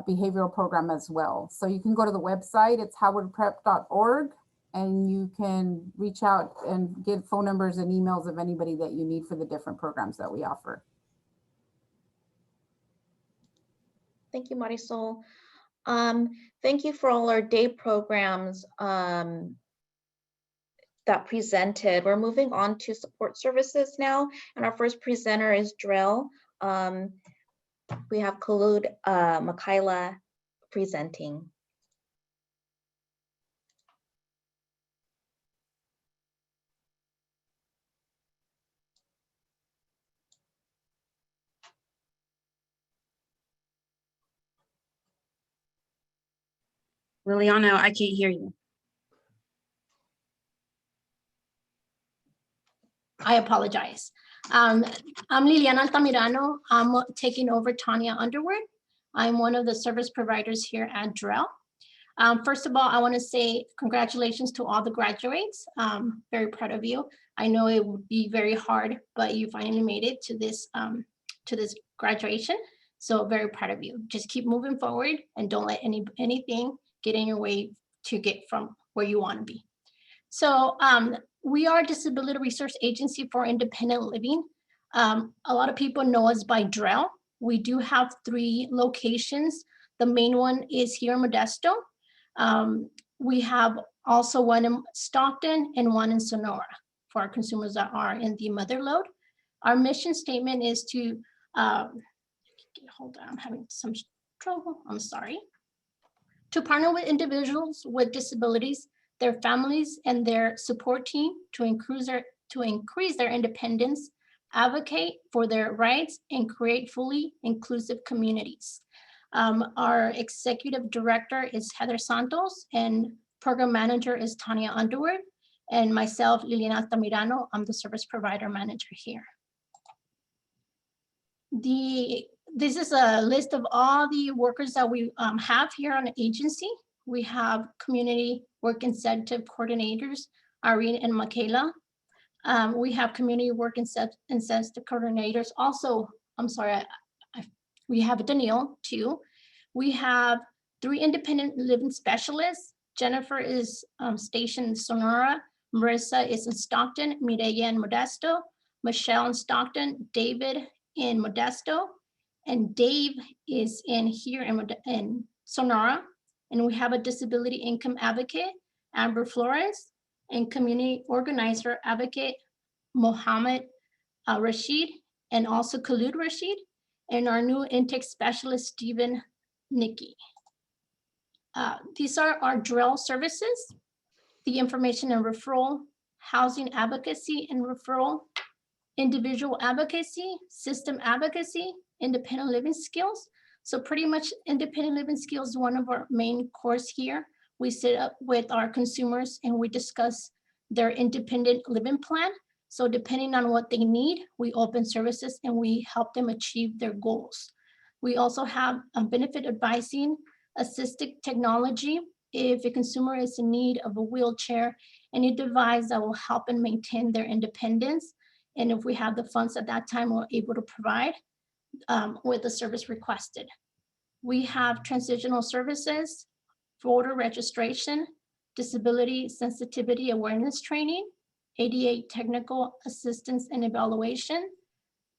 behavioral program as well. So you can go to the website, it's howardprep.org, and you can reach out and get phone numbers and emails of anybody that you need for the different programs that we offer.
Thank you, Marisol. Thank you for all our day programs that presented. We're moving on to support services now, and our first presenter is Drell. We have Khulud Makayla presenting.
Liliana, I can't hear you.
I apologize. I'm Liliana Altamirano. I'm taking over Tanya Underwood. I'm one of the service providers here at Drell. First of all, I want to say congratulations to all the graduates. Very proud of you. I know it would be very hard, but you finally made it to this graduation. So very proud of you. Just keep moving forward and don't let anything get in your way to get from where you want to be. So we are a disability resource agency for independent living. A lot of people know us by Drell. We do have 3 locations. The main one is here in Modesto. We have also one in Stockton and one in Sonora for our consumers that are in the mother load. Our mission statement is to, hold on, I'm having some trouble, I'm sorry. To partner with individuals with disabilities, their families, and their support team to increase their independence, advocate for their rights, and create fully inclusive communities. Our executive director is Heather Santos, and program manager is Tanya Underwood, and myself, Liliana Altamirano, I'm the service provider manager here. This is a list of all the workers that we have here on the agency. We have community work incentive coordinators, Irene and Michaela. We have community work incentive coordinators. Also, I'm sorry, we have Danielle too. We have 3 independent living specialists. Jennifer is stationed in Sonora. Marissa is in Stockton, Mireya in Modesto, Michelle in Stockton, David in Modesto, And Dave is in here in Sonora. And we have a disability income advocate, Amber Flores, and community organizer advocate, Mohammed Rashid, and also Khalid Rashid, and our new intake specialist, Stephen Nicky. These are our drill services, the information and referral, housing advocacy and referral, individual advocacy, system advocacy, independent living skills. So pretty much independent living skills is one of our main course here. We sit up with our consumers and we discuss their independent living plan. So depending on what they need, we open services and we help them achieve their goals. We also have benefit advising, assistive technology. If a consumer is in need of a wheelchair, any device that will help and maintain their independence. And if we have the funds at that time, we're able to provide with the service requested. We have transitional services, voter registration, disability sensitivity awareness training, ADA technical assistance and evaluation,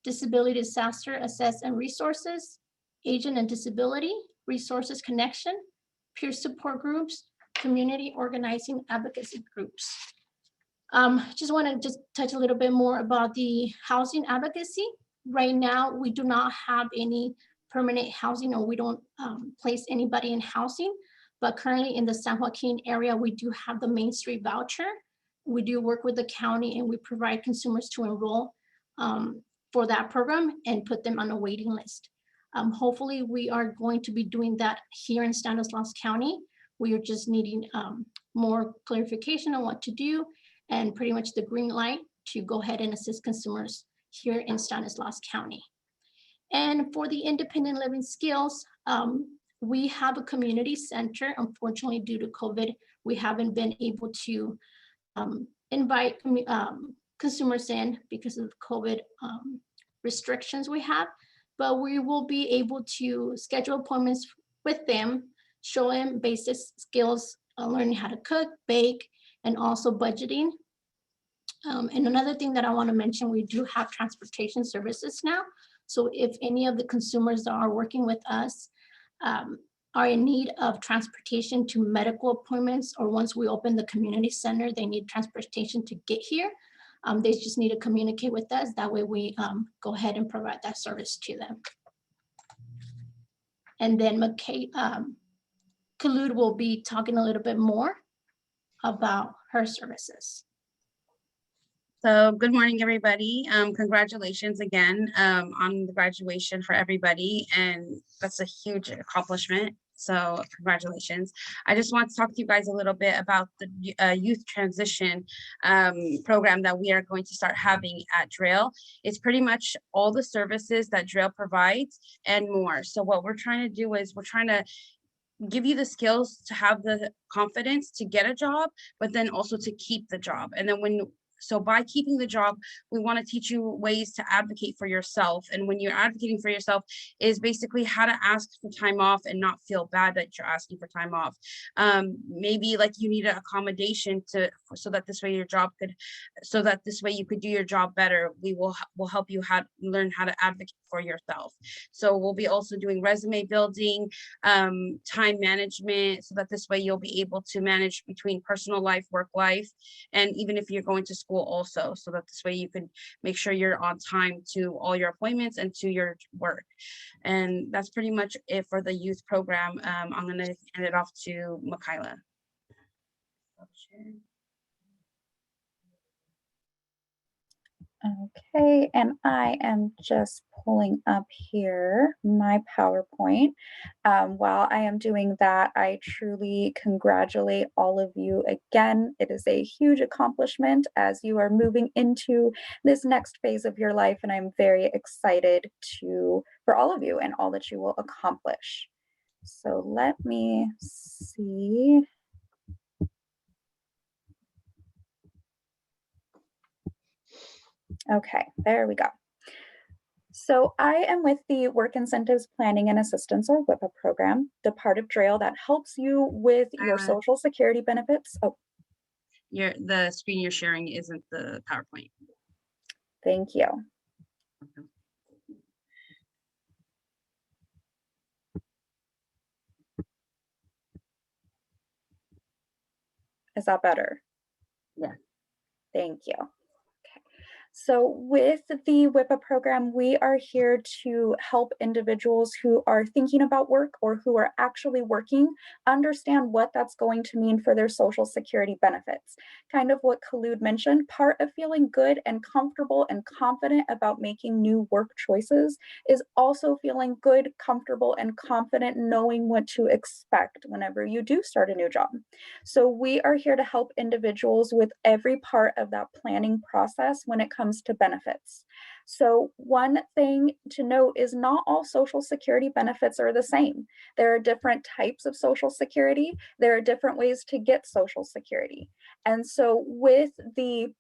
disability disaster assess and resources, agent and disability, resources connection, peer support groups, community organizing advocacy groups. Just want to just touch a little bit more about the housing advocacy. Right now, we do not have any permanent housing, or we don't place anybody in housing, but currently in the San Joaquin area, we do have the Main Street voucher. We do work with the county and we provide consumers to enroll for that program and put them on a waiting list. Hopefully we are going to be doing that here in Stanislaus County. We are just needing more clarification on what to do and pretty much the green light to go ahead and assist consumers here in Stanislaus County. And for the independent living skills, we have a community center. Unfortunately, due to COVID, we haven't been able to invite consumers in because of COVID restrictions we have, but we will be able to schedule appointments with them, show them basic skills, learning how to cook, bake, and also budgeting. And another thing that I want to mention, we do have transportation services now. So if any of the consumers that are working with us are in need of transportation to medical appointments, or once we open the community center, they need transportation to get here, they just need to communicate with us. That way we go ahead and provide that service to them. And then Khalid will be talking a little bit more about her services.
So good morning, everybody. Congratulations again on the graduation for everybody. And that's a huge accomplishment. So congratulations. I just want to talk to you guys a little bit about the youth transition program that we are going to start having at DRAIL. It's pretty much all the services that DRAIL provides and more. So what we're trying to do is we're trying to give you the skills to have the confidence to get a job, but then also to keep the job. And then so by keeping the job, we want to teach you ways to advocate for yourself. And when you're advocating for yourself is basically how to ask for time off and not feel bad that you're asking for time off. Maybe like you need an accommodation so that this way you could do your job better. We will help you learn how to advocate for yourself. So we'll be also doing resume building, time management, so that this way you'll be able to manage between personal life, work life, and even if you're going to school also, so that this way you can make sure you're on time to all your appointments and to your work. And that's pretty much it for the youth program. I'm going to hand it off to Michaela.
Okay, and I am just pulling up here my PowerPoint. While I am doing that, I truly congratulate all of you again. It is a huge accomplishment as you are moving into this next phase of your life, and I'm very excited for all of you and all that you will accomplish. So let me see. Okay, there we go. So I am with the Work Incentives Planning and Assistance, or WIPA program, the part of DRAIL that helps you with your Social Security benefits. Oh,
the screen you're sharing isn't the PowerPoint.
Thank you. Is that better?
Yeah.
Thank you. So with the WIPA program, we are here to help individuals who are thinking about work or who are actually working understand what that's going to mean for their Social Security benefits. Kind of what Khalud mentioned, part of feeling good and comfortable and confident about making new work choices is also feeling good, comfortable, and confident knowing what to expect whenever you do start a new job. So we are here to help individuals with every part of that planning process when it comes to benefits. So one thing to note is not all Social Security benefits are the same. There are different types of Social Security. There are different ways to get Social Security. And so with the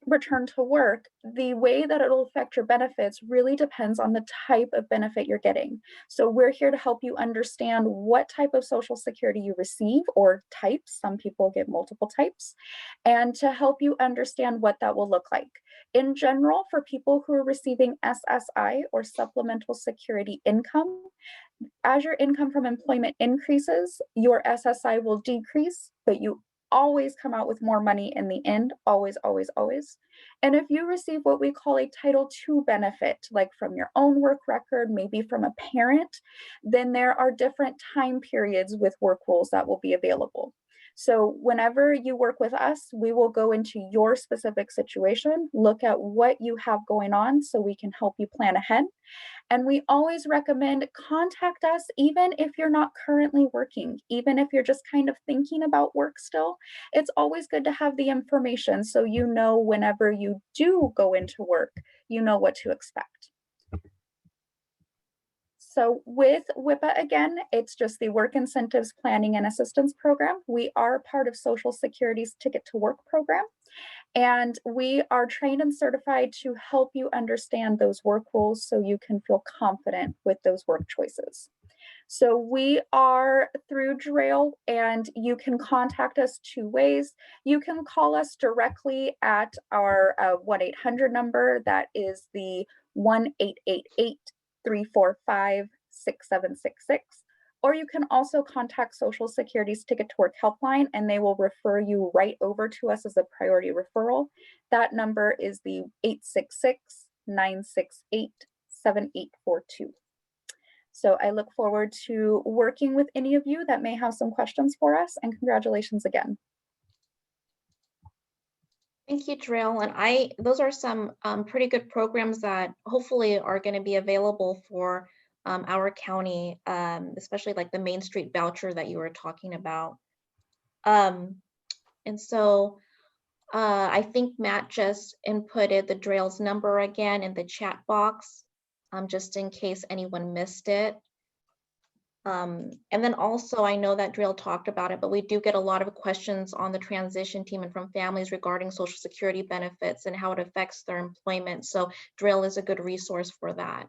return to work, the way that it'll affect your benefits really depends on the type of benefit you're getting. So we're here to help you understand what type of Social Security you receive, or types. Some people get multiple types, and to help you understand what that will look like. In general, for people who are receiving SSI, or Supplemental Security Income, as your income from employment increases, your SSI will decrease, but you always come out with more money in the end, always, always, always. And if you receive what we call a Title II benefit, like from your own work record, maybe from a parent, then there are different time periods with work rules that will be available. So whenever you work with us, we will go into your specific situation, look at what you have going on so we can help you plan ahead. And we always recommend contact us even if you're not currently working, even if you're just kind of thinking about work still. It's always good to have the information so you know whenever you do go into work, you know what to expect. So with WIPA, again, it's just the Work Incentives Planning and Assistance Program. We are part of Social Security's Ticket to Work program. And we are trained and certified to help you understand those work rules so you can feel confident with those work choices. So we are through DRAIL, and you can contact us two ways. You can call us directly at our 1-800 number. That is the 1-888-345-6766. Or you can also contact Social Security's Ticket to Work helpline, and they will refer you right over to us as a priority referral. That number is the 866-968-7842. So I look forward to working with any of you that may have some questions for us, and congratulations again.
Thank you, Drill. And those are some pretty good programs that hopefully are going to be available for our county, especially like the Main Street voucher that you were talking about. And so I think Matt just inputted the DRAIL's number again in the chat box, just in case anyone missed it. And then also, I know that DRAIL talked about it, but we do get a lot of questions on the transition team and from families regarding Social Security benefits and how it affects their employment. So DRAIL is a good resource for that.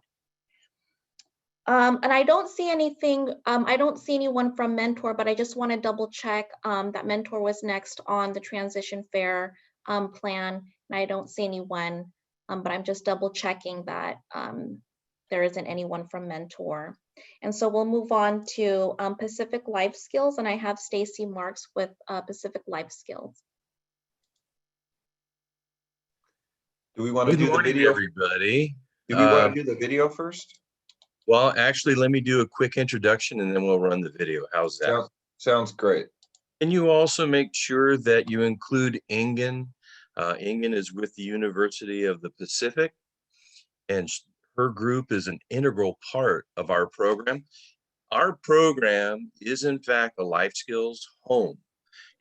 And I don't see anything, I don't see anyone from Mentor, but I just want to double check that Mentor was next on the transition fair plan. And I don't see anyone, but I'm just double checking that there isn't anyone from Mentor. And so we'll move on to Pacific Life Skills, and I have Stacy Marks with Pacific Life Skills.
Do we want to do the video, everybody? Do we want to do the video first? Well, actually, let me do a quick introduction and then we'll run the video. How's that? Sounds great. And you also make sure that you include Ingen. Ingen is with the University of the Pacific, and her group is an integral part of our program. Our program is, in fact, a life skills home.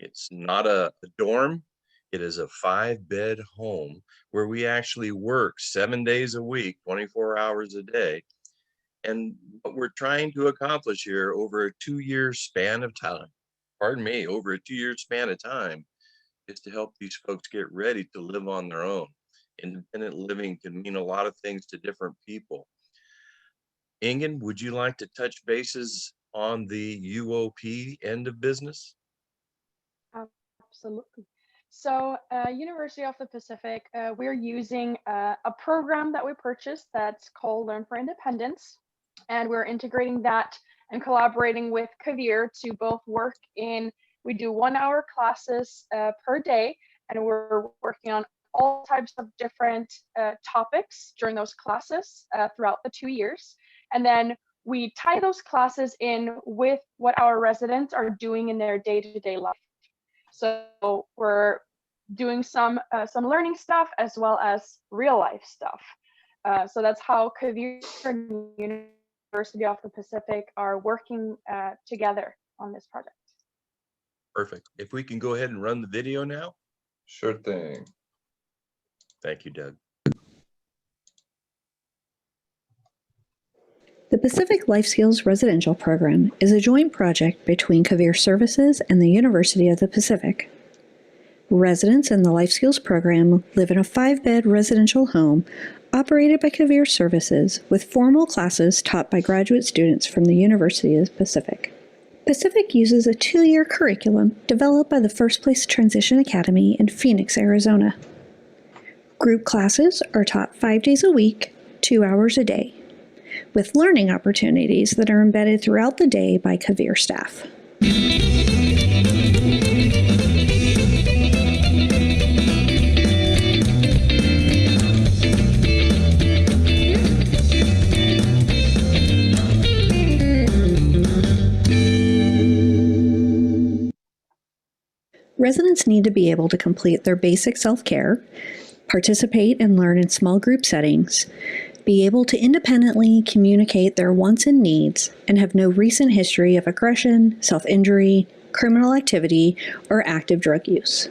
It's not a dorm. It is a 5-bed home where we actually work 7 days a week, 24 hours a day. And what we're trying to accomplish here over a 2-year span of time, over a 2-year span of time, is to help these folks get ready to live on their own. Independent living can mean a lot of things to different people. Ingen, would you like to touch bases on the UOP end of business?
Absolutely. So University of the Pacific, we're using a program that we purchased that's called Learn for Independence. And we're integrating that and collaborating with Kavir to both work in We do 1-hour classes per day, and we're working on all types of different topics during those classes throughout the 2 years. And then we tie those classes in with what our residents are doing in their day-to-day life. So we're doing some learning stuff as well as real life stuff. So that's how Kavir and University of the Pacific are working together on this project.
Perfect. If we can go ahead and run the video now.
Sure thing.
Thank you, Doug.
The Pacific Life Skills Residential Program is a joint project between Kavir Services and the University of the Pacific. Residents in the Life Skills Program live in a 5-bed residential home operated by Kavir Services with formal classes taught by graduate students from the University of the Pacific. Pacific uses a 2-year curriculum developed by the First Place Transition Academy in Phoenix, Arizona. Group classes are taught 5 days a week, 2 hours a day, with learning opportunities that are embedded throughout the day by Kavir staff. Residents need to be able to complete their basic self-care, participate and learn in small group settings, be able to independently communicate their wants and needs, and have no recent history of aggression, self-injury, criminal activity, or active drug use.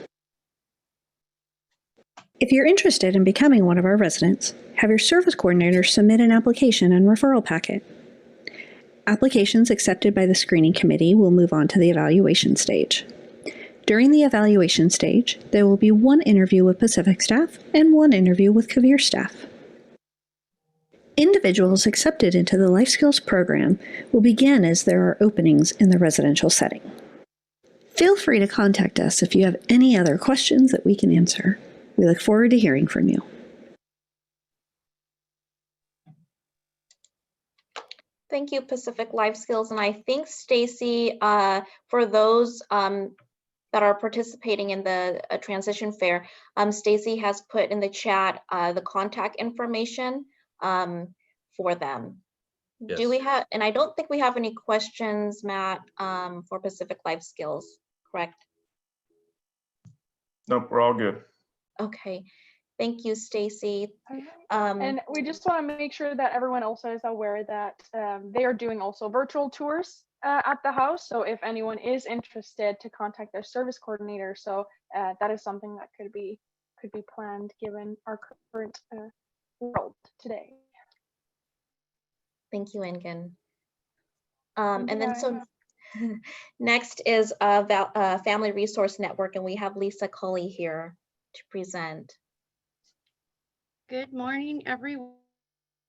If you're interested in becoming one of our residents, have your service coordinator submit an application and referral packet. Applications accepted by the screening committee will move on to the evaluation stage. During the evaluation stage, there will be 1 interview with Pacific staff and 1 interview with Kavir staff. Individuals accepted into the Life Skills program will begin as there are openings in the residential setting. Feel free to contact us if you have any other questions that we can answer. We look forward to hearing from you.
Thank you, Pacific Life Skills. And I think, Stacy, for those that are participating in the transition fair, Stacy has put in the chat the contact information for them. Yes. Do we have, and I don't think we have any questions, Matt, for Pacific Life Skills, correct?
Nope, we're all good.
Okay, thank you, Stacy.
And we just want to make sure that everyone also is aware that they are doing also virtual tours at the house. So if anyone is interested, to contact their service coordinator. So that is something that could be planned given our current world today.
Thank you, Ingen. And then so next is Family Resource Network, and we have Lisa Culley here to present.
Good morning, everyone,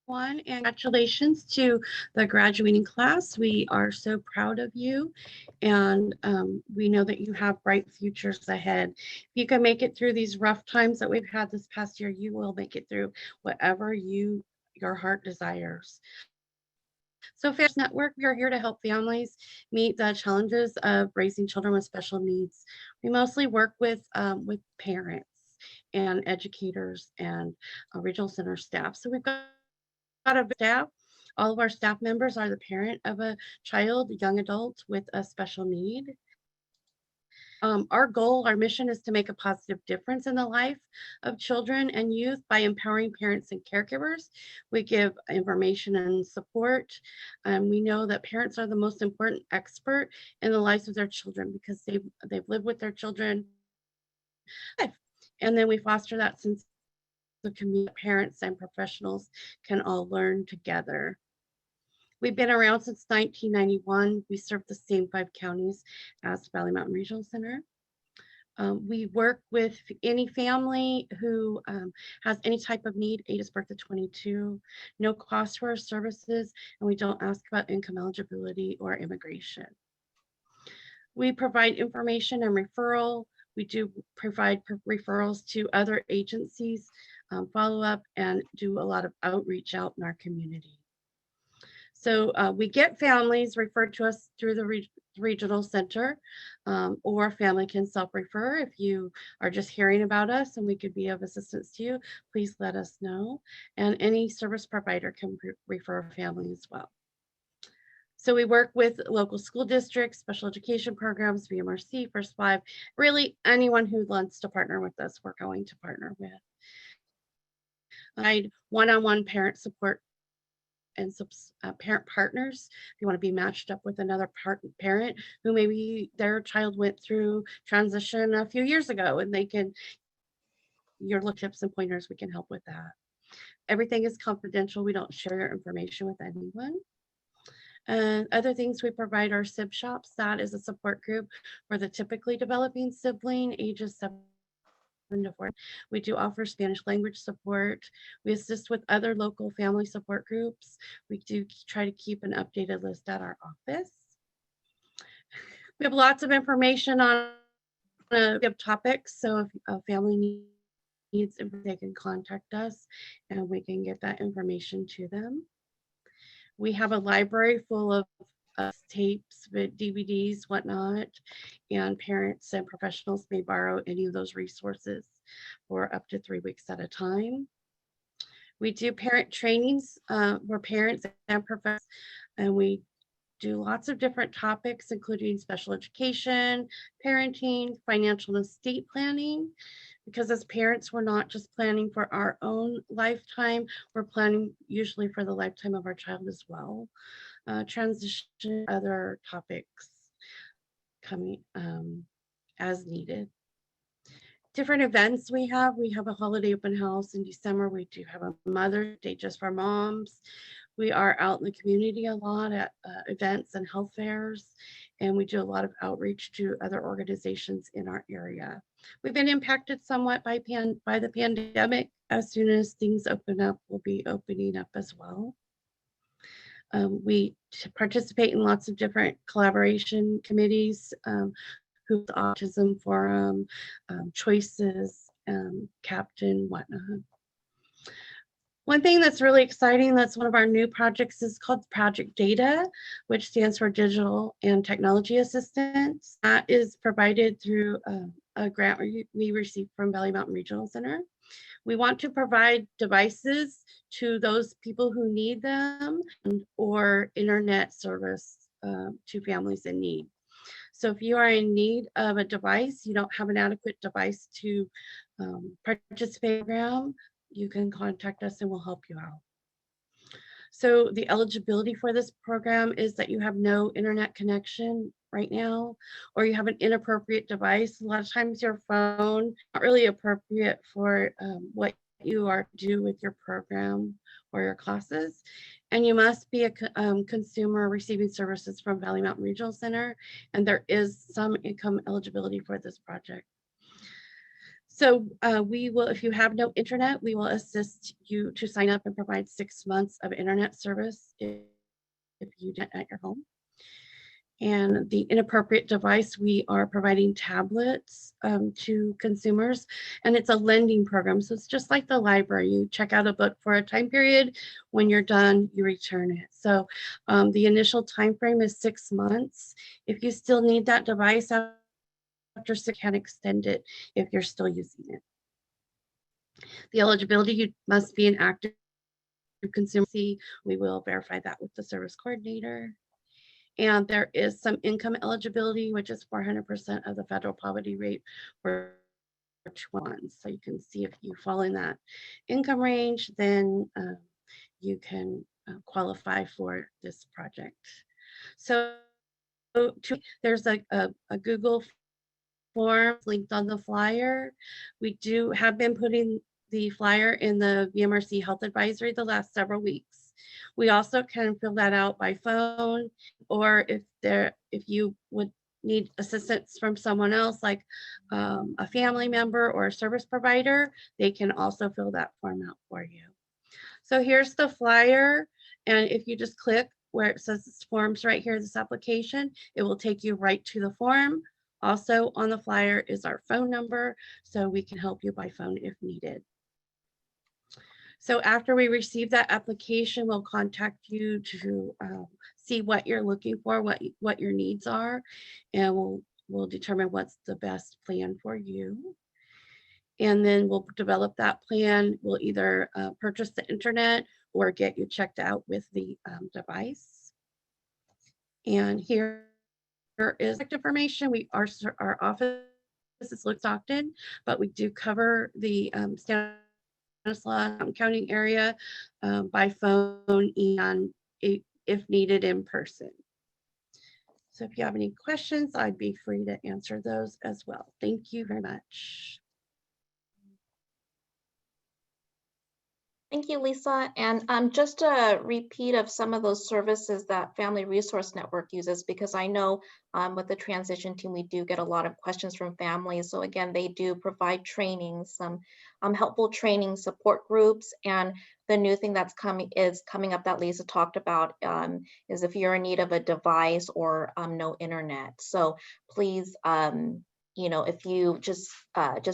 and congratulations to the graduating class. We are so proud of you, and we know that you have bright futures ahead. If you can make it through these rough times that we've had this past year, you will make it through whatever your heart desires. So Families Network, we are here to help families meet the challenges of raising children with special needs. We mostly work with parents and educators and regional center staff. So we've got a staff. All of our staff members are the parent of a child, a young adult with a special need. Our goal, our mission is to make a positive difference in the life of children and youth by empowering parents and caregivers. We give information and support. We know that parents are the most important expert in the lives of their children because they've lived with their children. And then we foster that sense of community. Parents and professionals can all learn together. We've been around since 1991. We serve the same 5 counties as Valley Mountain Regional Center. We work with any family who has any type of need, Aide is birth to 22, no cost for our services, and we don't ask about income eligibility or immigration. We provide information and referral. We do provide referrals to other agencies, follow up, and do a lot of outreach out in our community. So we get families referred to us through the regional center, or family can self-refer. If you are just hearing about us and we could be of assistance to you, please let us know. And any service provider can refer a family as well. So we work with local school districts, special education programs, VMRC, First Five, really anyone who wants to partner with us, we're going to partner with. I one-on-one parent support and parent partners. If you want to be matched up with another parent who maybe their child went through transition a few years ago, and they can, your little tips and pointers, we can help with that. Everything is confidential. We don't share your information with anyone. And other things we provide are SIB shops. That is a support group for the typically developing sibling, ages 7 to 4. We do offer Spanish language support. We assist with other local family support groups. We do try to keep an updated list at our office. We have lots of information on topics. So if a family needs, they can contact us and we can get that information to them. We have a library full of tapes, DVDs, whatnot, and parents and professionals may borrow any of those resources for up to 3 weeks at a time. We do parent trainings for parents and professionals, and we do lots of different topics, including special education, parenting, financial and estate planning. Because as parents, we're not just planning for our own lifetime, we're planning usually for the lifetime of our child as well. Transition, other topics coming as needed. Different events we have a holiday open house in December. We do have a Mother's Day just for moms. We are out in the community a lot at events and health fairs, and we do a lot of outreach to other organizations in our area. We've been impacted somewhat by the pandemic. As soon as things open up, we'll be opening up as well. We participate in lots of different collaboration committees, who's Autism Forum, Choices, Captain, whatnot. One thing that's really exciting, that's one of our new projects, is called Project Data, which stands for Digital and Technology Assistance. That is provided through a grant we received from Valley Mountain Regional Center. We want to provide devices to those people who need them, or internet service to families in need. So if you are in need of a device, you don't have an adequate device to participate in the program, you can contact us and we'll help you out. So the eligibility for this program is that you have no internet connection right now, or you have an inappropriate device. A lot of times your phone not really appropriate for what you are to do with your program or your classes. And you must be a consumer receiving services from Valley Mountain Regional Center, and there is some income eligibility for this project. So we will, if you have no internet, we will assist you to sign up and provide 6 months of internet service if you did at your home. And the inappropriate device, we are providing tablets to consumers, and it's a lending program. So it's just like the library. You check out a book for a time period. When you're done, you return it. So the initial time frame is 6 months. If you still need that device after 6, can extend it if you're still using it. The eligibility, you must be an active consumer. We will verify that with the service coordinator. And there is some income eligibility, which is 400% of the federal poverty rate for 21. So you can see if you fall in that income range, then you can qualify for this project. So there's a Google form linked on the flyer. We have been putting the flyer in the VMRC Health Advisory the last several weeks. We also can fill that out by phone, or if you would need assistance from someone else, like a family member or a service provider, they can also fill that form out for you. So here's the flyer, and if you just click where it says this forms right here, this application, it will take you right to the form. Also on the flyer is our phone number, so we can help you by phone if needed. So after we receive that application, we'll contact you to see what you're looking for, what your needs are, and we'll determine what's the best plan for you. And then we'll develop that plan. We'll either purchase the internet or get you checked out with the device. And here is information. Our office is Stockton, but we do cover the Stanislaus County area by phone and if needed in person. So if you have any questions, I'd be free to answer those as well. Thank you very much.
Thank you, Lisa. And just a repeat of some of those services that Family Resource Network uses, because I know with the transition team, we do get a lot of questions from families. So again, they do provide training, some helpful training, support groups. And the new thing that's coming up that Lisa talked about is if you're in need of a device or no internet. So please, you know, if you just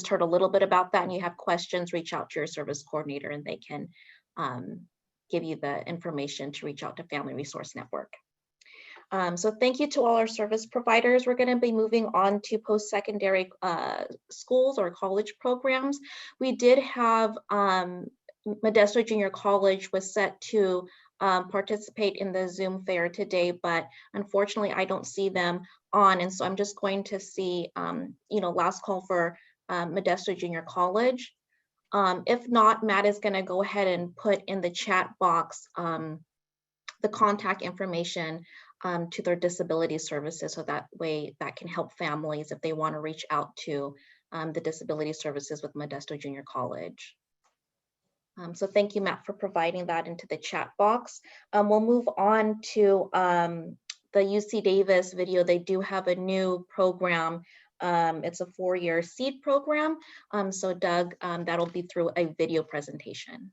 heard a little bit about that and you have questions, reach out to your service coordinator and they can give you the information to reach out to Family Resource Network. So thank you to all our service providers. We're going to be moving on to post-secondary schools or college programs. We did have Modesto Junior College was set to participate in the Zoom fair today, but unfortunately I don't see them on. And so I'm just going to see, you know, last call for Modesto Junior College. If not, Matt is going to go ahead and put in the chat box the contact information to their disability services. So that way that can help families if they want to reach out to the disability services with Modesto Junior College. So thank you, Matt, for providing that into the chat box. We'll move on to the UC Davis video. They do have a new program. It's a 4-year SEED program. So Doug, that'll be through a video presentation.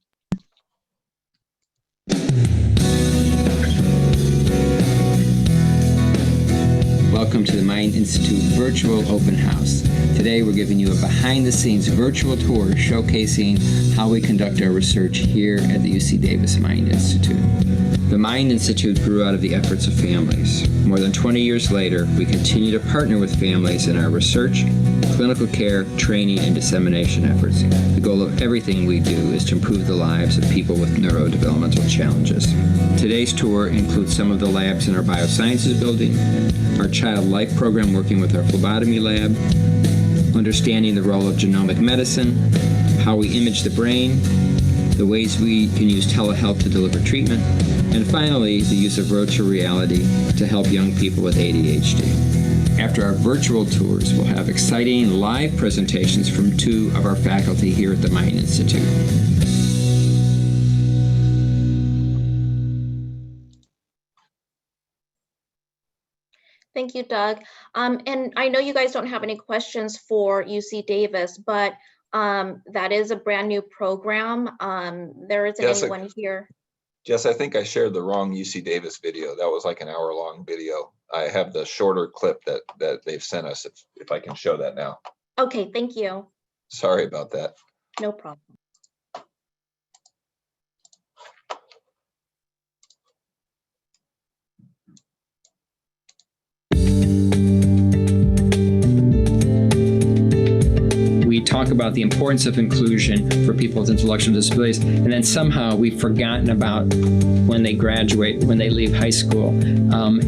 Welcome to the Mind Institute Virtual Open House. Today we're giving you a behind-the-scenes virtual tour showcasing how we conduct our research here at the UC Davis Mind Institute. The Mind Institute grew out of the efforts of families. More than 20 years later, we continue to partner with families in our research, clinical care, training, and dissemination efforts. The goal of everything we do is to improve the lives of people with neurodevelopmental challenges. Today's tour includes some of the labs in our biosciences building, our child life program working with our phlebotomy lab, understanding the role of genomic medicine, how we image the brain, the ways we can use telehealth to deliver treatment, and finally, the use of virtual reality to help young people with ADHD. After our virtual tours, we'll have exciting live presentations from 2 of our faculty here at the Mind Institute.
Thank you, Doug. And I know you guys don't have any questions for UC Davis, but that is a brand new program. There isn't anyone here.
Jess, I think I shared the wrong UC Davis video. That was like an hour-long video. I have the shorter clip that they've sent us, if I can show that now.
Okay, thank you.
Sorry about that.
No problem.
We talk about the importance of inclusion for people with intellectual disabilities, and then somehow we've forgotten about when they graduate, when they leave high school.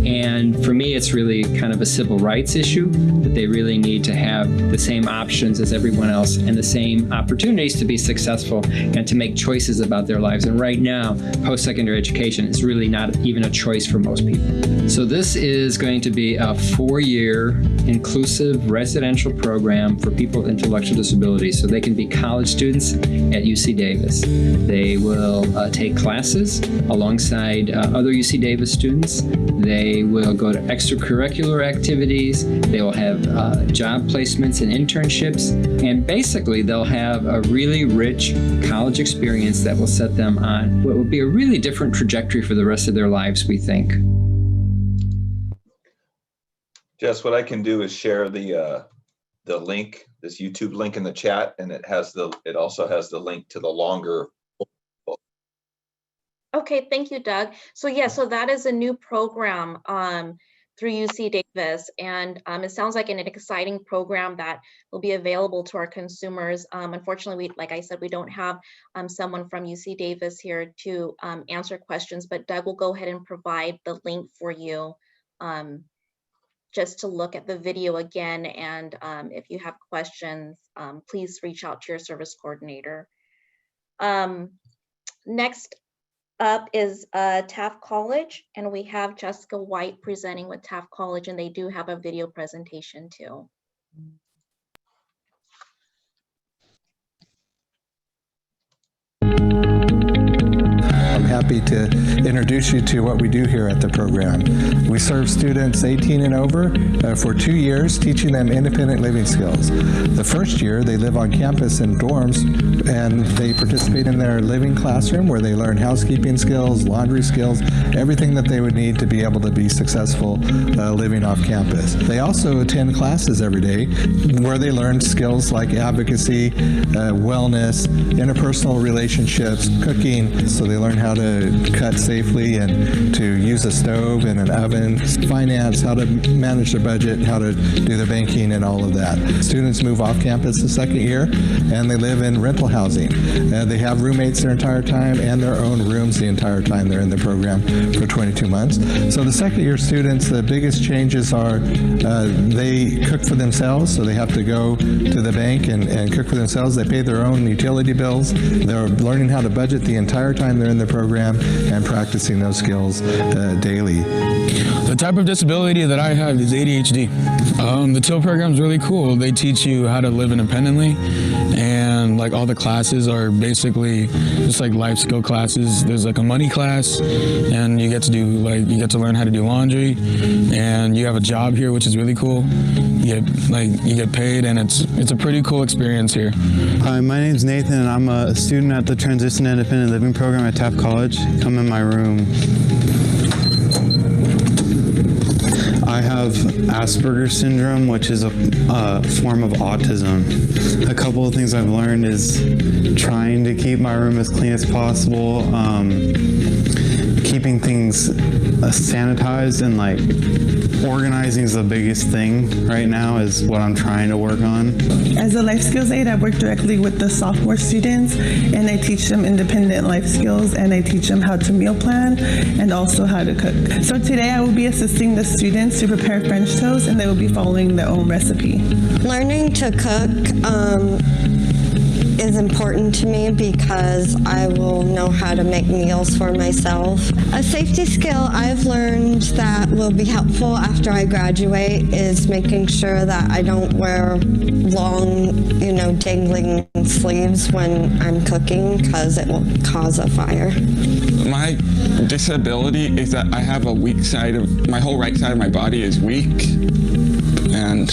And for me, it's really kind of a civil rights issue, that they really need to have the same options as everyone else and the same opportunities to be successful and to make choices about their lives. And right now, post-secondary education is really not even a choice for most people. So this is going to be a 4-year inclusive residential program for people with intellectual disabilities, so they can be college students at UC Davis. They will take classes alongside other UC Davis students. They will go to extracurricular activities. They will have job placements and internships. And basically, they'll have a really rich college experience that will set them on what will be a really different trajectory for the rest of their lives, we think.
Jess, what I can do is share the link, this YouTube link in the chat, and it also has the link to the longer.
Okay, thank you, Doug. So yeah, so that is a new program through UC Davis, and it sounds like an exciting program that will be available to our consumers. Unfortunately, like I said, we don't have someone from UC Davis here to answer questions, but Doug will go ahead and provide the link for you just to look at the video again. And if you have questions, please reach out to your service coordinator. Next up is Taft College, and we have Jessica White presenting with Taft College, and they do have a video presentation too.
I'm happy to introduce you to what we do here at the program. We serve students 18 and over for 2 years, teaching them independent living skills. The first year, they live on campus in dorms, and they participate in their living classroom where they learn housekeeping skills, laundry skills, everything that they would need to be able to be successful living off campus. They also attend classes every day where they learn skills like advocacy, wellness, interpersonal relationships, cooking, so they learn how to cut safely and to use a stove and an oven, finance, how to manage their budget, how to do the banking and all of that. Students move off campus the second year and they live in rental housing. They have roommates their entire time and their own rooms the entire time they're in the program for 22 months. So the second year students, the biggest changes are they cook for themselves, so they have to go to the bank and cook for themselves. They pay their own utility bills. They're learning how to budget the entire time they're in the program and practicing those skills daily.
The type of disability that I have is ADHD. The TIL program is really cool. They teach you how to live independently, and like all the classes are basically just like life skill classes. There's like a money class, and you get to learn how to do laundry, and you have a job here, which is really cool. You get paid, and it's a pretty cool experience here.
Hi, my name's Nathan, and I'm a student at the Transition Independent Living program at Taft College. Come in my room. I have Asperger's syndrome, which is a form of autism. A couple of things I've learned is trying to keep my room as clean as possible, keeping things sanitized, and like organizing is the biggest thing right now is what I'm trying to work on.
As a life skills aide, I work directly with the sophomore students, and I teach them independent life skills, and I teach them how to meal plan and also how to cook. So today I will be assisting the students to prepare French toast, and they will be following their own recipe.
Learning to cook is important to me because I will know how to make meals for myself. A safety skill I've learned that will be helpful after I graduate is making sure that I don't wear long, dangling sleeves when I'm cooking because it will cause a fire.
My disability is that I have a weak side of, my whole right side of my body is weak, and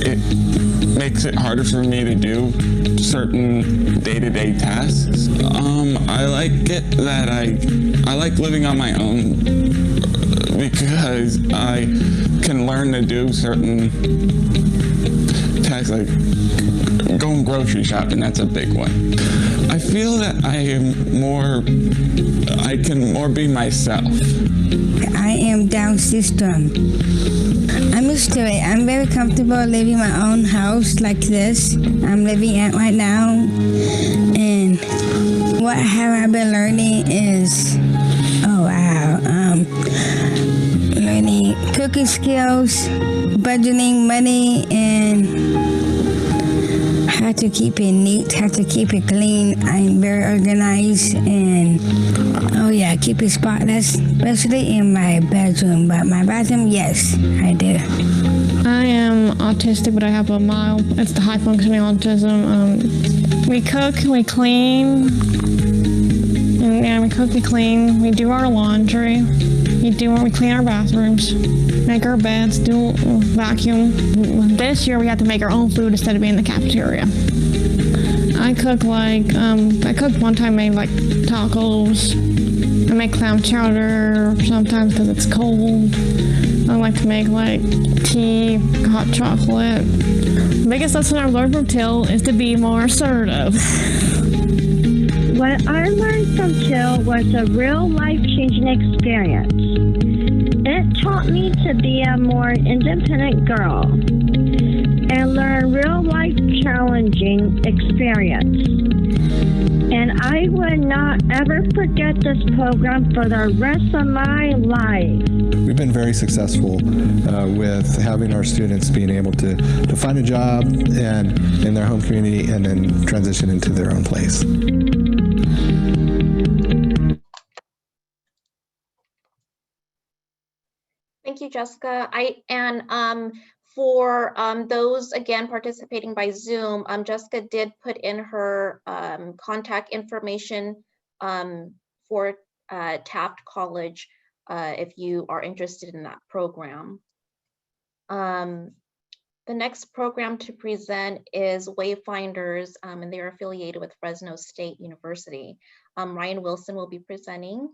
it makes it harder for me to do certain day-to-day tasks. I like it that I like living on my own because I can learn to do certain tasks like going grocery shopping. That's a big one. I feel that I can more be myself.
I am Down syndrome. I'm used to it. I'm very comfortable living in my own house like this. I'm living at right now. And what have I been learning is, learning cooking skills, budgeting money, and how to keep it neat, how to keep it clean. I'm very organized, and keep it spotless, especially in my bedroom. But my bathroom, yes, I do.
I am autistic, but I have it's the high functioning autism. We cook, we clean, we cook, we clean, we do our laundry, we clean our bathrooms, make our beds, do vacuum. This year we had to make our own food instead of being in the cafeteria. I cook I cooked one time, made like tacos. I make clam chowder sometimes because it's cold. I like to make like tea, hot chocolate. The biggest lesson I've learned from Till is to be more assertive.
What I learned from Till was a real life-changing experience. It taught me to be a more independent girl and learn real-life challenging experience. And I would not ever forget this program for the rest of my life.
We've been very successful with having our students being able to find a job and in their home community and then transition into their own place.
Thank you, Jessica. For those, again, participating by Zoom, Jessica did put in her contact information for Taft College if you are interested in that program. The next program to present is Wayfinders, and they're affiliated with Fresno State University. Ryan Wilson will be presenting.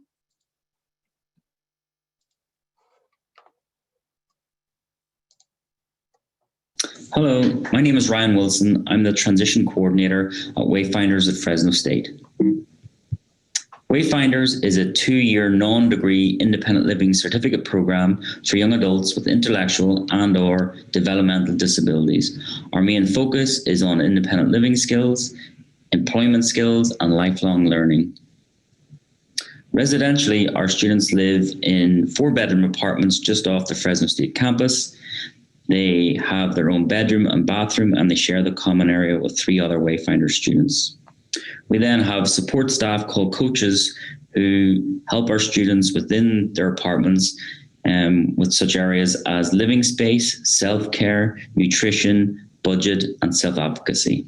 Hello, my name is Ryan Wilson. I'm the transition coordinator at Wayfinders at Fresno State. Wayfinders is a 2-year non-degree independent living certificate program for young adults with intellectual and/or developmental disabilities. Our main focus is on independent living skills, employment skills, and lifelong learning. Residentially, our students live in 4-bedroom apartments just off the Fresno State campus. They have their own bedroom and bathroom, and they share the common area with 3 other Wayfinders students. We then have support staff called coaches who help our students within their apartments with such areas as living space, self-care, nutrition, budget, and self-advocacy.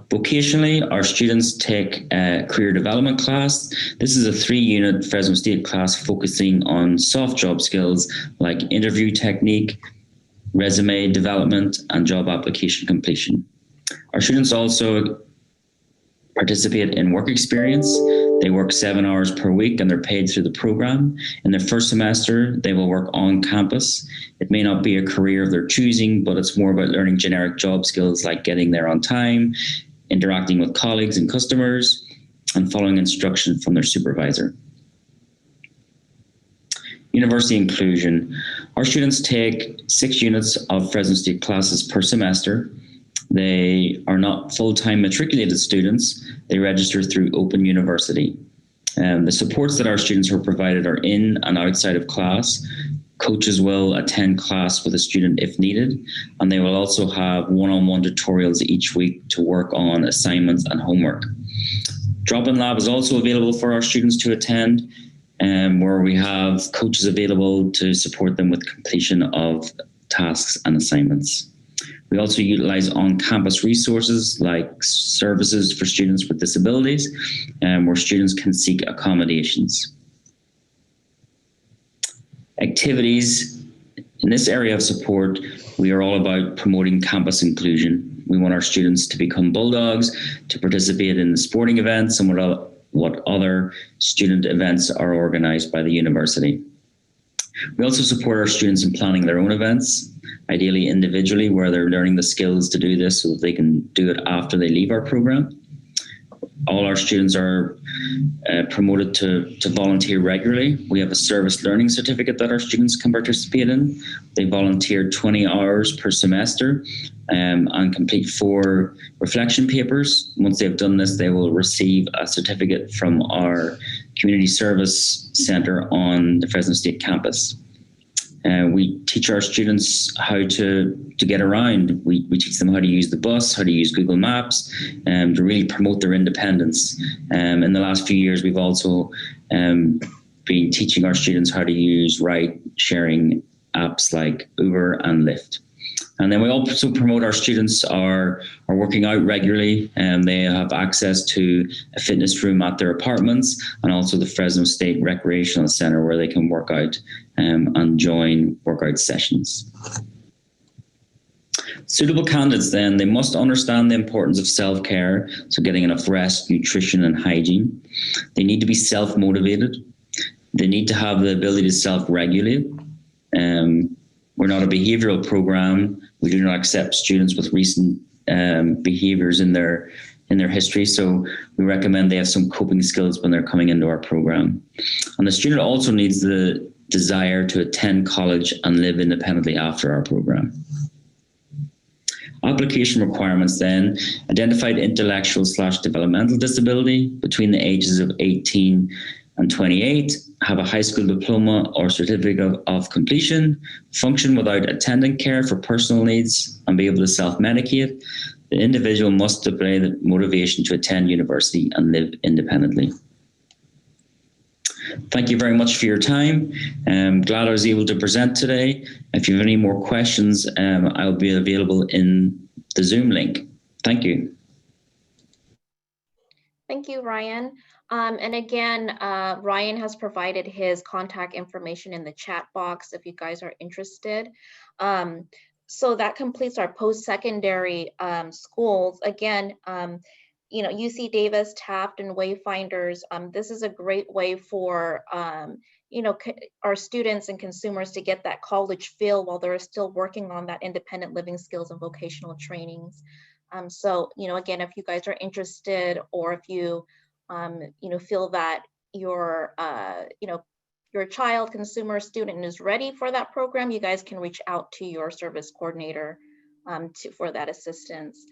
Vocationally, our students take a career development class. This is a 3-unit Fresno State class focusing on soft job skills like interview technique, resume development, and job application completion. Our students also participate in work experience. They work 7 hours per week and they're paid through the program. In their first semester, they will work on campus. It may not be a career of their choosing, but it's more about learning generic job skills like getting there on time, interacting with colleagues and customers, and following instruction from their supervisor. University inclusion. Our students take 6 units of Fresno State classes per semester. They are not full-time matriculated students. They register through Open University. The supports that our students are provided are in and outside of class. Coaches will attend class with a student if needed, and they will also have one-on-one tutorials each week to work on assignments and homework. Drop-in lab is also available for our students to attend, where we have coaches available to support them with completion of tasks and assignments. We also utilize on-campus resources like services for students with disabilities, where students can seek accommodations. Activities. In this area of support, we are all about promoting campus inclusion. We want our students to become bulldogs, to participate in the sporting events and what other student events are organized by the university. We also support our students in planning their own events, ideally individually, where they're learning the skills to do this so that they can do it after they leave our program. All our students are promoted to volunteer regularly. We have a service learning certificate that our students can participate in. They volunteer 20 hours per semester and complete 4 reflection papers. Once they've done this, they will receive a certificate from our community service center on the Fresno State campus. We teach our students how to get around. We teach them how to use the bus, how to use Google Maps, to really promote their independence. In the last few years, we've also been teaching our students how to use ride-sharing apps like Uber and Lyft. And then we also promote our students are working out regularly, and they have access to a fitness room at their apartments and also the Fresno State Recreational Center where they can work out and join workout sessions. Suitable candidates then, they must understand the importance of self-care, so getting enough rest, nutrition, and hygiene. They need to be self-motivated. They need to have the ability to self-regulate. We're not a behavioral program. We do not accept students with recent behaviors in their in their history. So we recommend they have some coping skills when they're coming into our program. And the student also needs the desire to attend college and live independently after our program. Application requirements then: identified intellectual/developmental disability between the ages of 18 and 28, have a high school diploma or certificate of completion, function without attendant care for personal needs, and be able to self-medicate. The individual must display the motivation to attend university and live independently. Thank you very much for your time. I'm glad I was able to present today. If you have any more questions, I'll be available in the Zoom link. Thank you.
Thank you, Ryan. And again, Ryan has provided his contact information in the chat box if you guys are interested. So that completes our post-secondary schools. Again, you know, UC Davis, Taft, and Wayfinders, this is a great way for, you know, our students and consumers to get that college feel while they're still working on that independent living skills and vocational trainings. So, you know, again, if you guys are interested, or if you, you know, feel that your, you know, your child, consumer, student is ready for that program, you guys can reach out to your service coordinator for that assistance.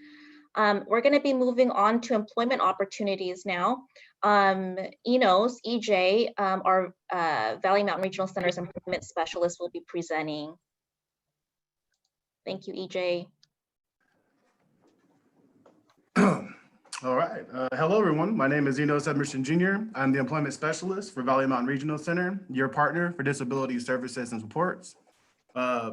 We're going to be moving on to employment opportunities now. Enos, EJ, our Valley Mountain Regional Center's employment specialist, will be presenting. Thank you, EJ.
All right. Hello, everyone. My name is Enos Edmerson Jr. I'm the employment specialist for Valley Mountain Regional Center, your partner for disability services and supports.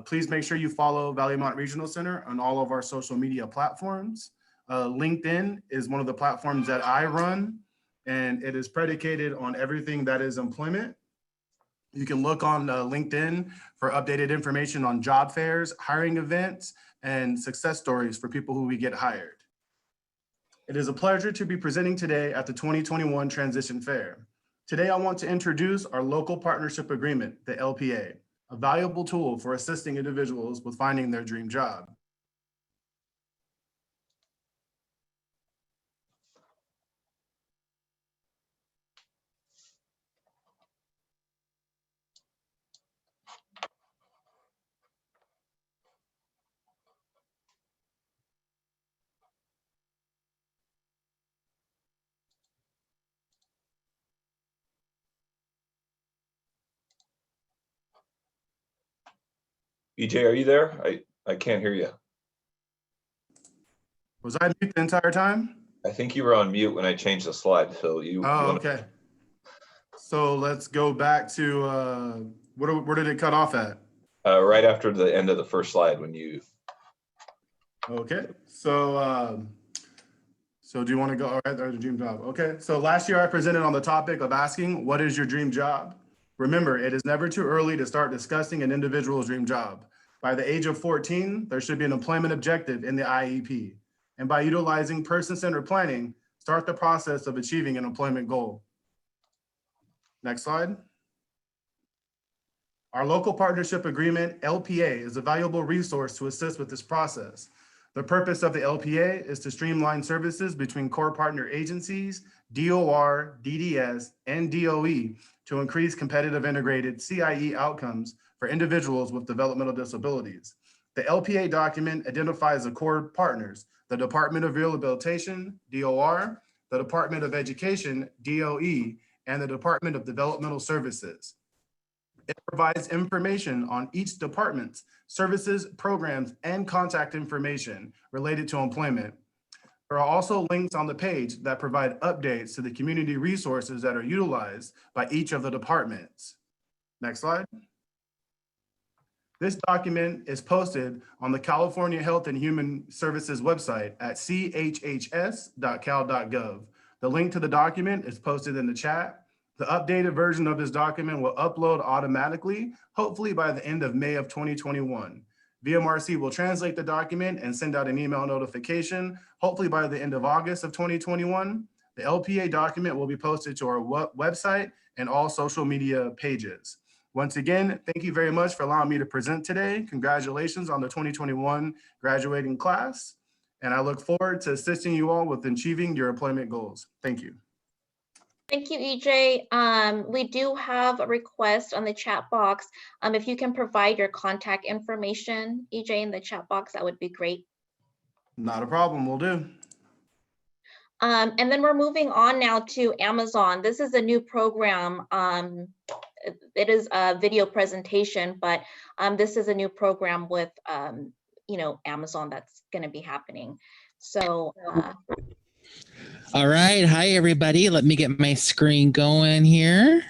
Please make sure you follow Valley Mountain Regional Center on all of our social media platforms. LinkedIn is one of the platforms that I run, and it is predicated on everything that is employment. You can look on LinkedIn for updated information on job fairs, hiring events, and success stories for people who we get hired. It is a pleasure to be presenting today at the 2021 Transition Fair. Today, I want to introduce our local partnership agreement, the LPA, a valuable tool for assisting individuals with finding their dream job.
EJ, are you there? I can't hear you.
Was I mute the entire time?
I think you were on mute when I changed the slide, so you.
Oh, okay. So let's go back to, where did it cut off at?
Right after the end of the first slide when you.
Okay, so do you want to go, all right, there's a dream job. Okay, so last year I presented on the topic of asking, what is your dream job? Remember, it is never too early to start discussing an individual's dream job. By the age of 14, there should be an employment objective in the IEP. And by utilizing person-centered planning, start the process of achieving an employment goal. Next slide. Our local partnership agreement, LPA, is a valuable resource to assist with this process. The purpose of the LPA is to streamline services between core partner agencies, DOR, DDS, and DOE to increase competitive integrated CIE outcomes for individuals with developmental disabilities. The LPA document identifies the core partners: the Department of Rehabilitation, DOR, the Department of Education, DOE, and the Department of Developmental Services. It provides information on each department's services, programs, and contact information related to employment. There are also links on the page that provide updates to the community resources that are utilized by each of the departments. Next slide. This document is posted on the California Health and Human Services website at chhs.cal.gov. The link to the document is posted in the chat. The updated version of this document will upload automatically, hopefully by the end of May of 2021. VMRC will translate the document and send out an email notification, hopefully by the end of August of 2021. The LPA document will be posted to our website and all social media pages. Once again, thank you very much for allowing me to present today. Congratulations on the 2021 graduating class. and I look forward to assisting you all with achieving your employment goals. Thank you.
Thank you, EJ. We do have a request on the chat box. If you can provide your contact information, EJ, in the chat box, that would be great.
Not a problem, we'll do.
And then we're moving on now to Amazon. This is a new program. It is a video presentation, but this is a new program with, Amazon that's going to be happening. So.
All right. Hi, everybody. Let me get my screen going here.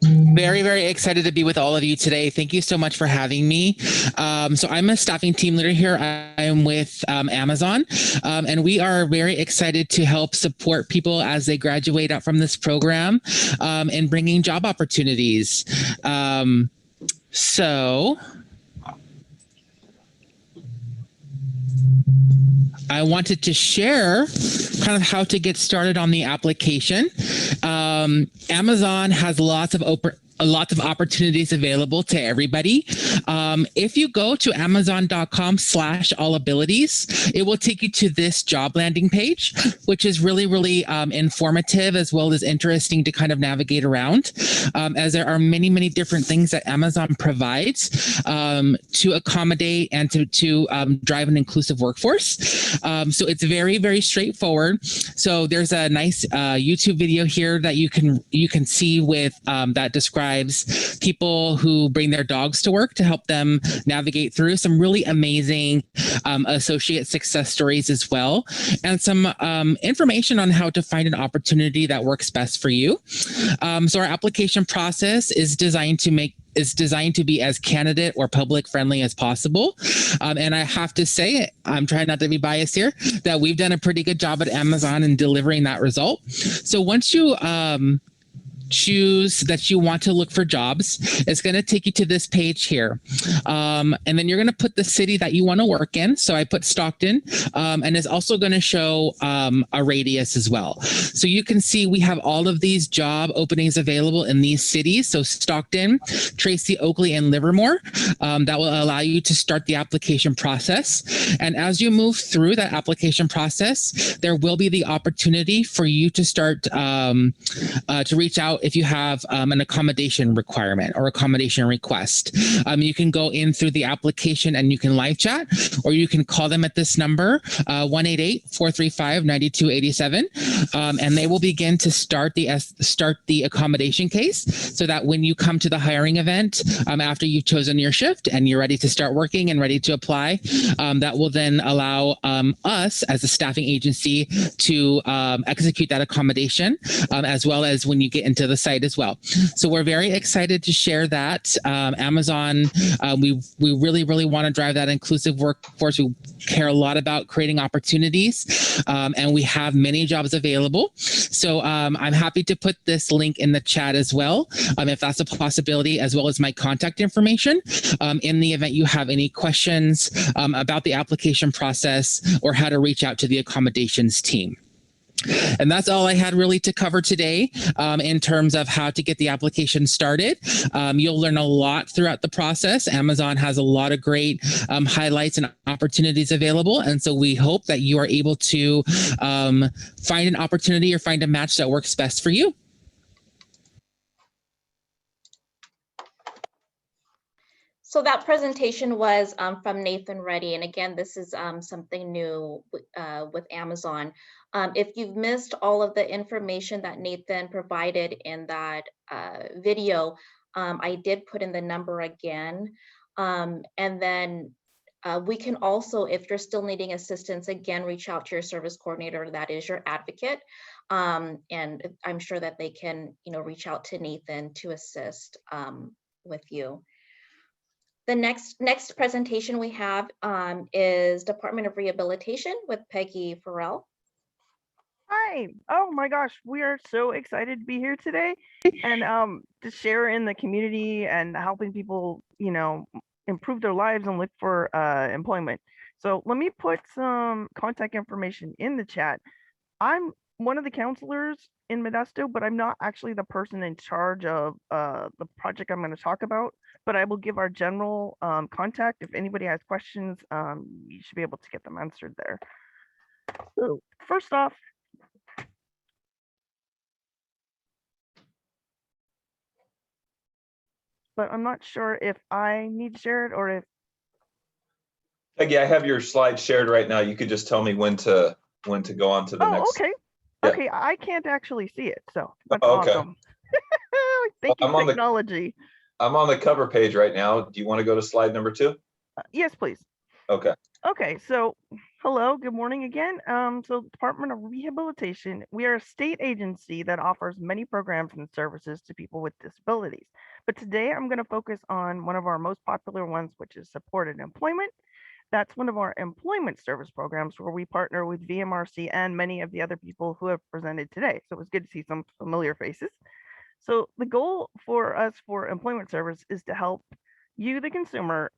Very, very excited to be with all of you today. Thank you so much for having me. So I'm a staffing team leader here. I am with Amazon, and we are very excited to help support people as they graduate out from this program and bringing job opportunities. So I wanted to share kind of how to get started on the application. Amazon has lots of opportunities available to everybody. If you go to amazon.com/allabilities, it will take you to this job landing page, which is really, really informative as well as interesting to kind of navigate around, as there are many, many different things that Amazon provides to accommodate and to drive an inclusive workforce. So it's very, very straightforward. So there's a nice YouTube video here that you can see with that describes people who bring their dogs to work to help them navigate through some really amazing associate success stories as well, and some information on how to find an opportunity that works best for you. So our application process is designed to be as candidate or public friendly as possible. And I have to say, I'm trying not to be biased here, that we've done a pretty good job at Amazon in delivering that result. So once you choose that you want to look for jobs, it's going to take you to this page here. And then you're going to put the city that you want to work in. So I put Stockton, and it's also going to show a radius as well. So you can see we have all of these job openings available in these cities. So Stockton, Tracy, Oakley, and Livermore. That will allow you to start the application process. And as you move through that application process, there will be the opportunity for you to start to reach out if you have an accommodation requirement or accommodation request. You can go in through the application and you can live chat, or you can call them at this number, 188-435-9287, and they will begin to start the accommodation case, so that when you come to the hiring event after you've chosen your shift and you're ready to start working and ready to apply, that will then allow us as a staffing agency to execute that accommodation, as well as when you get into the site as well. So we're very excited to share that. Amazon, we really, really want to drive that inclusive workforce. We care a lot about creating opportunities, and we have many jobs available. So I'm happy to put this link in the chat as well, if that's a possibility, as well as my contact information, in the event you have any questions about the application process or how to reach out to the accommodations team. And that's all I had really to cover today in terms of how to get the application started. You'll learn a lot throughout the process. Amazon has a lot of great highlights and opportunities available. And so we hope that you are able to find an opportunity or find a match that works best for you.
So that presentation was from Nathan Reddy. And again, this is something new with Amazon. If you've missed all of the information that Nathan provided in that video, I did put in the number again. And then we can also, if you're still needing assistance, again, reach out to your service coordinator, that is your advocate. And I'm sure that they can, reach out to Nathan to assist with you. The next presentation we have is Department of Rehabilitation with Peggy Pharrell.
Hi. Oh my gosh, we are so excited to be here today and to share in the community and helping people, improve their lives and look for employment. So let me put some contact information in the chat. I'm one of the counselors in Modesto, but I'm not actually the person in charge of the project I'm going to talk about. But I will give our general contact. If anybody has questions, you should be able to get them answered there. So first off, but I'm not sure if I need to share it or if.
Peggy, I have your slide shared right now. You could just tell me when to go on to the next.
Okay.
Yeah.
Okay, I can't actually see it, so that's
Okay.
awesome. Thank you, technology.
I'm on the cover page right now. Do you want to go to slide number 2?
Yes, please.
Okay.
Okay, so hello, good morning again. So Department of Rehabilitation, we are a state agency that offers many programs and services to people with disabilities. But today I'm going to focus on one of our most popular ones, which is supported employment. That's one of our employment service programs where we partner with VMRC and many of the other people who have presented today. So it was good to see some familiar faces. So the goal for us for employment service is to help you, the consumer,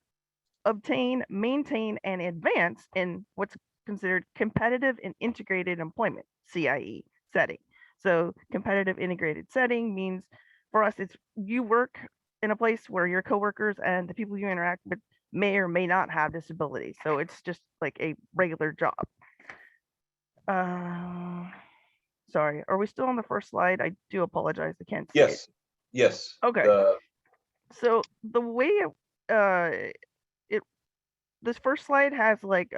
obtain, maintain, and advance in what's considered competitive and integrated employment, CIE setting. So competitive integrated setting means for us, it's you work in a place where your coworkers and the people you interact with may or may not have disabilities. So it's just like a regular job. Sorry, are we still on the first slide? I do apologize, I can't see it.
Yes.
Okay. So the way this first slide has like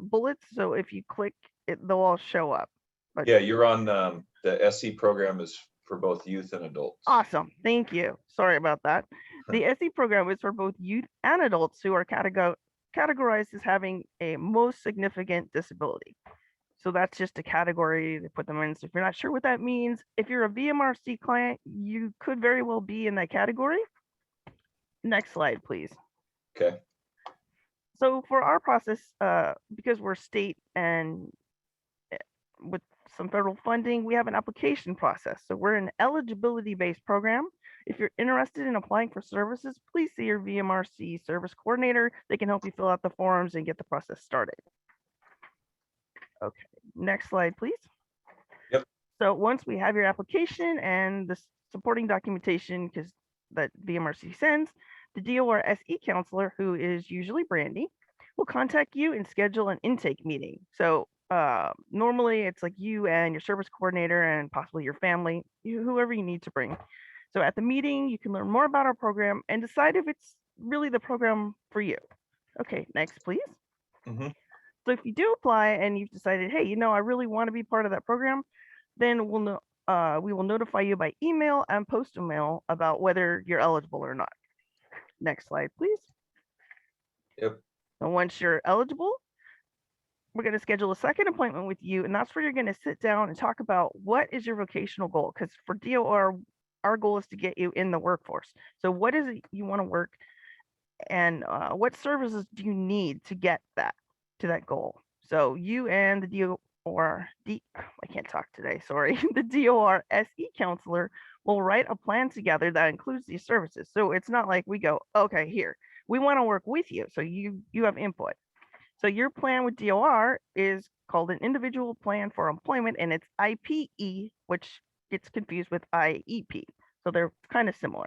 bullets. So if you click it, they'll all show up. But
Yeah, you're on the SE program is for both youth and adults.
Awesome. Thank you. Sorry about that. The SE program is for both youth and adults who are categorized as having a most significant disability. So that's just a category to put them in. So if you're not sure what that means, if you're a VMRC client, you could very well be in that category. Next slide, please.
Okay.
So for our process, because we're state and with some federal funding, we have an application process. So we're an eligibility-based program. If you're interested in applying for services, please see your VMRC service coordinator. They can help you fill out the forms and get the process started. Okay, next slide, please.
Yep.
So once we have your application and the supporting documentation, because that VMRC sends, the DOR SE counselor, who is usually Brandy, will contact you and schedule an intake meeting. So normally it's like you and your service coordinator and possibly your family, whoever you need to bring. So at the meeting, you can learn more about our program and decide if it's really the program for you. Okay, next, please. So if you do apply and you've decided, hey, I really want to be part of that program, then we will notify you by email and postal mail about whether you're eligible or not. Next slide, please.
Yep.
And once you're eligible, we're going to schedule a second appointment with you, and that's where you're going to sit down and talk about what is your vocational goal. Because for DOR, our goal is to get you in the workforce. So what is it you want to work, and what services do you need to get to that goal? So you and the DOR, I can't talk today, sorry, the DOR SE counselor will write a plan together that includes these services. So it's not like we go, okay, here, we want to work with you. So you have input. So your plan with DOR is called an individual plan for employment, and it's IPE, which gets confused with IEP. So they're kind of similar.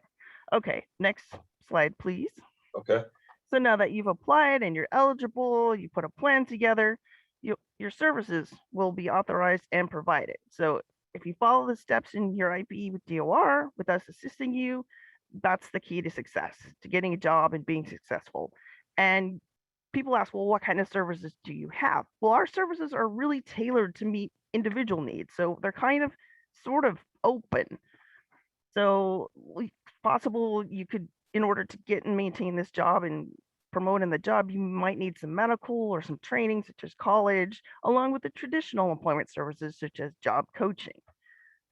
Okay, next slide, please.
Okay.
So now that you've applied and you're eligible, you put a plan together, your services will be authorized and provided. So if you follow the steps in your IPE with DOR, with us assisting you, that's the key to success, to getting a job and being successful. And people ask, well, what kind of services do you have? Well, our services are really tailored to meet individual needs. So they're kind of sort of open. So it's possible you could, in order to get and maintain this job and promote in the job, you might need some medical or some training, such as college, along with the traditional employment services, such as job coaching.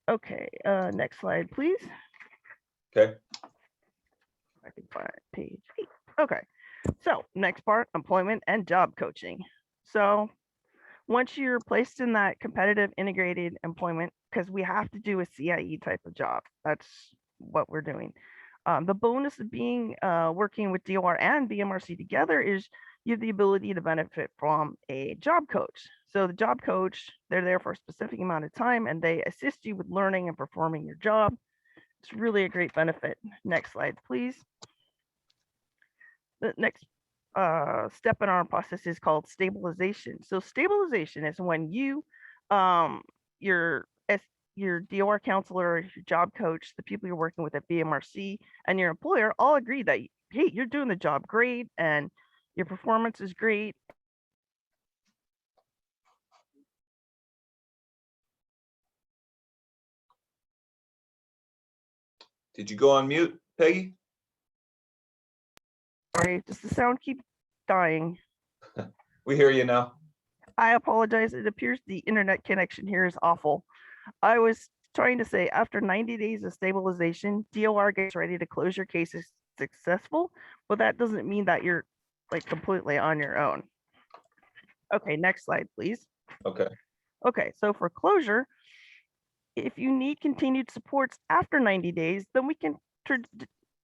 Okay, next slide, please.
Okay.
I can find page 8. Okay, so next part, employment and job coaching. So once you're placed in that competitive integrated employment, because we have to do a CIE type of job, that's what we're doing. The bonus of being working with DOR and VMRC together is you have the ability to benefit from a job coach. So the job coach, they're there for a specific amount of time and they assist you with learning and performing your job. It's really a great benefit. Next slide, please. The next step in our process is called stabilization. So stabilization is when you, your DOR counselor, your job coach, the people you're working with at BMRC, and your employer all agree that, hey, you're doing the job great and your performance is great.
Did you go on mute, Peggy?
Sorry, does the sound keep dying?
We hear you now.
I apologize. It appears the internet connection here is awful. I was trying to say after 90 days of stabilization, DOR gets ready to close your case is successful, but that doesn't mean that you're like completely on your own. Okay, next slide, please.
Okay.
Okay, so for closure, if you need continued supports after 90 days, then we can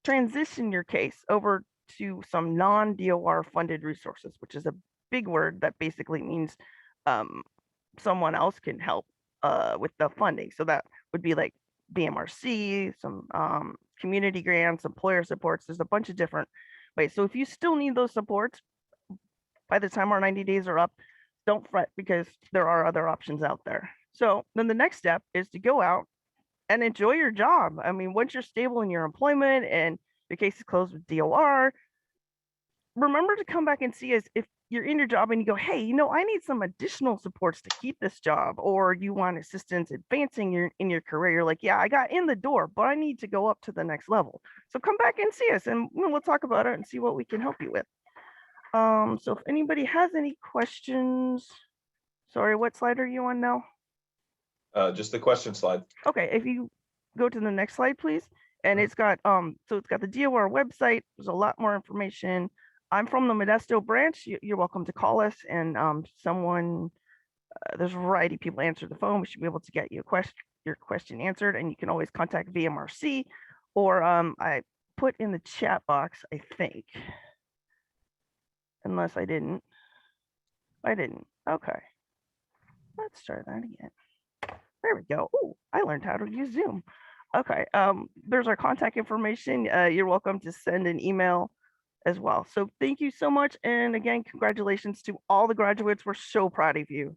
transition your case over to some non-DOR funded resources, which is a big word that basically means someone else can help with the funding. So that would be like BMRC, some community grants, employer supports. There's a bunch of different ways. So if you still need those supports, by the time our 90 days are up, don't fret because there are other options out there. So then the next step is to go out and enjoy your job. I mean, once you're stable in your employment and your case is closed with DOR, remember to come back and see us if you're in your job and you go, hey, you know, I need some additional supports to keep this job, or you want assistance advancing in your career. You're like, yeah, I got in the door, but I need to go up to the next level. So come back and see us and we'll talk about it and see what we can help you with. So if anybody has any questions, sorry, what slide are you on now?
Just the question slide.
Okay, if you go to the next slide, please. And it's got so it's got the DOR website. There's a lot more information. I'm from the Modesto branch. You're welcome to call us, and someone there's a variety of people answer the phone. We should be able to get you your question answered, and you can always contact VMRC, or I put in the chat box, I think, unless I didn't. Okay, let's try that again. There we go. Oh, I learned how to use Zoom. Okay, there's our contact information. You're welcome to send an email as well. So thank you so much. And again, congratulations to all the graduates. We're so proud of you.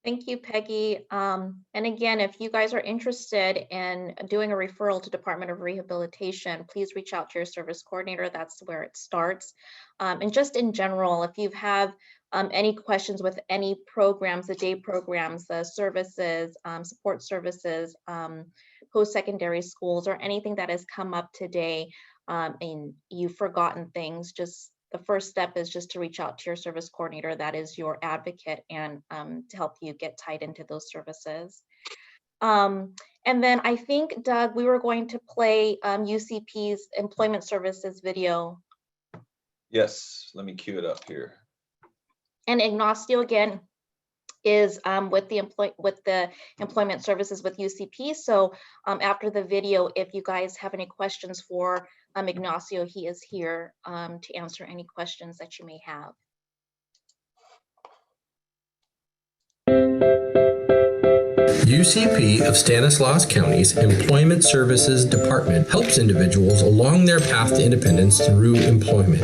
Thank you, Peggy. And again, if you guys are interested in doing a referral to Department of Rehabilitation, please reach out to your service coordinator. That's where it starts. And just in general, if you have any questions with any programs, the day programs, the services, support services, post-secondary schools, or anything that has come up today and you've forgotten things, just the first step is just to reach out to your service coordinator. That is your advocate, and to help you get tied into those services. And then I think, Doug, we were going to play UCP's employment services video.
Yes, let me cue it up here.
And Ignacio again is with the employment services with UCP. So after the video, if you guys have any questions for Ignacio, he is here to answer any questions that you may have.
UCP of Stanislaus County's Employment Services Department helps individuals along their path to independence through employment.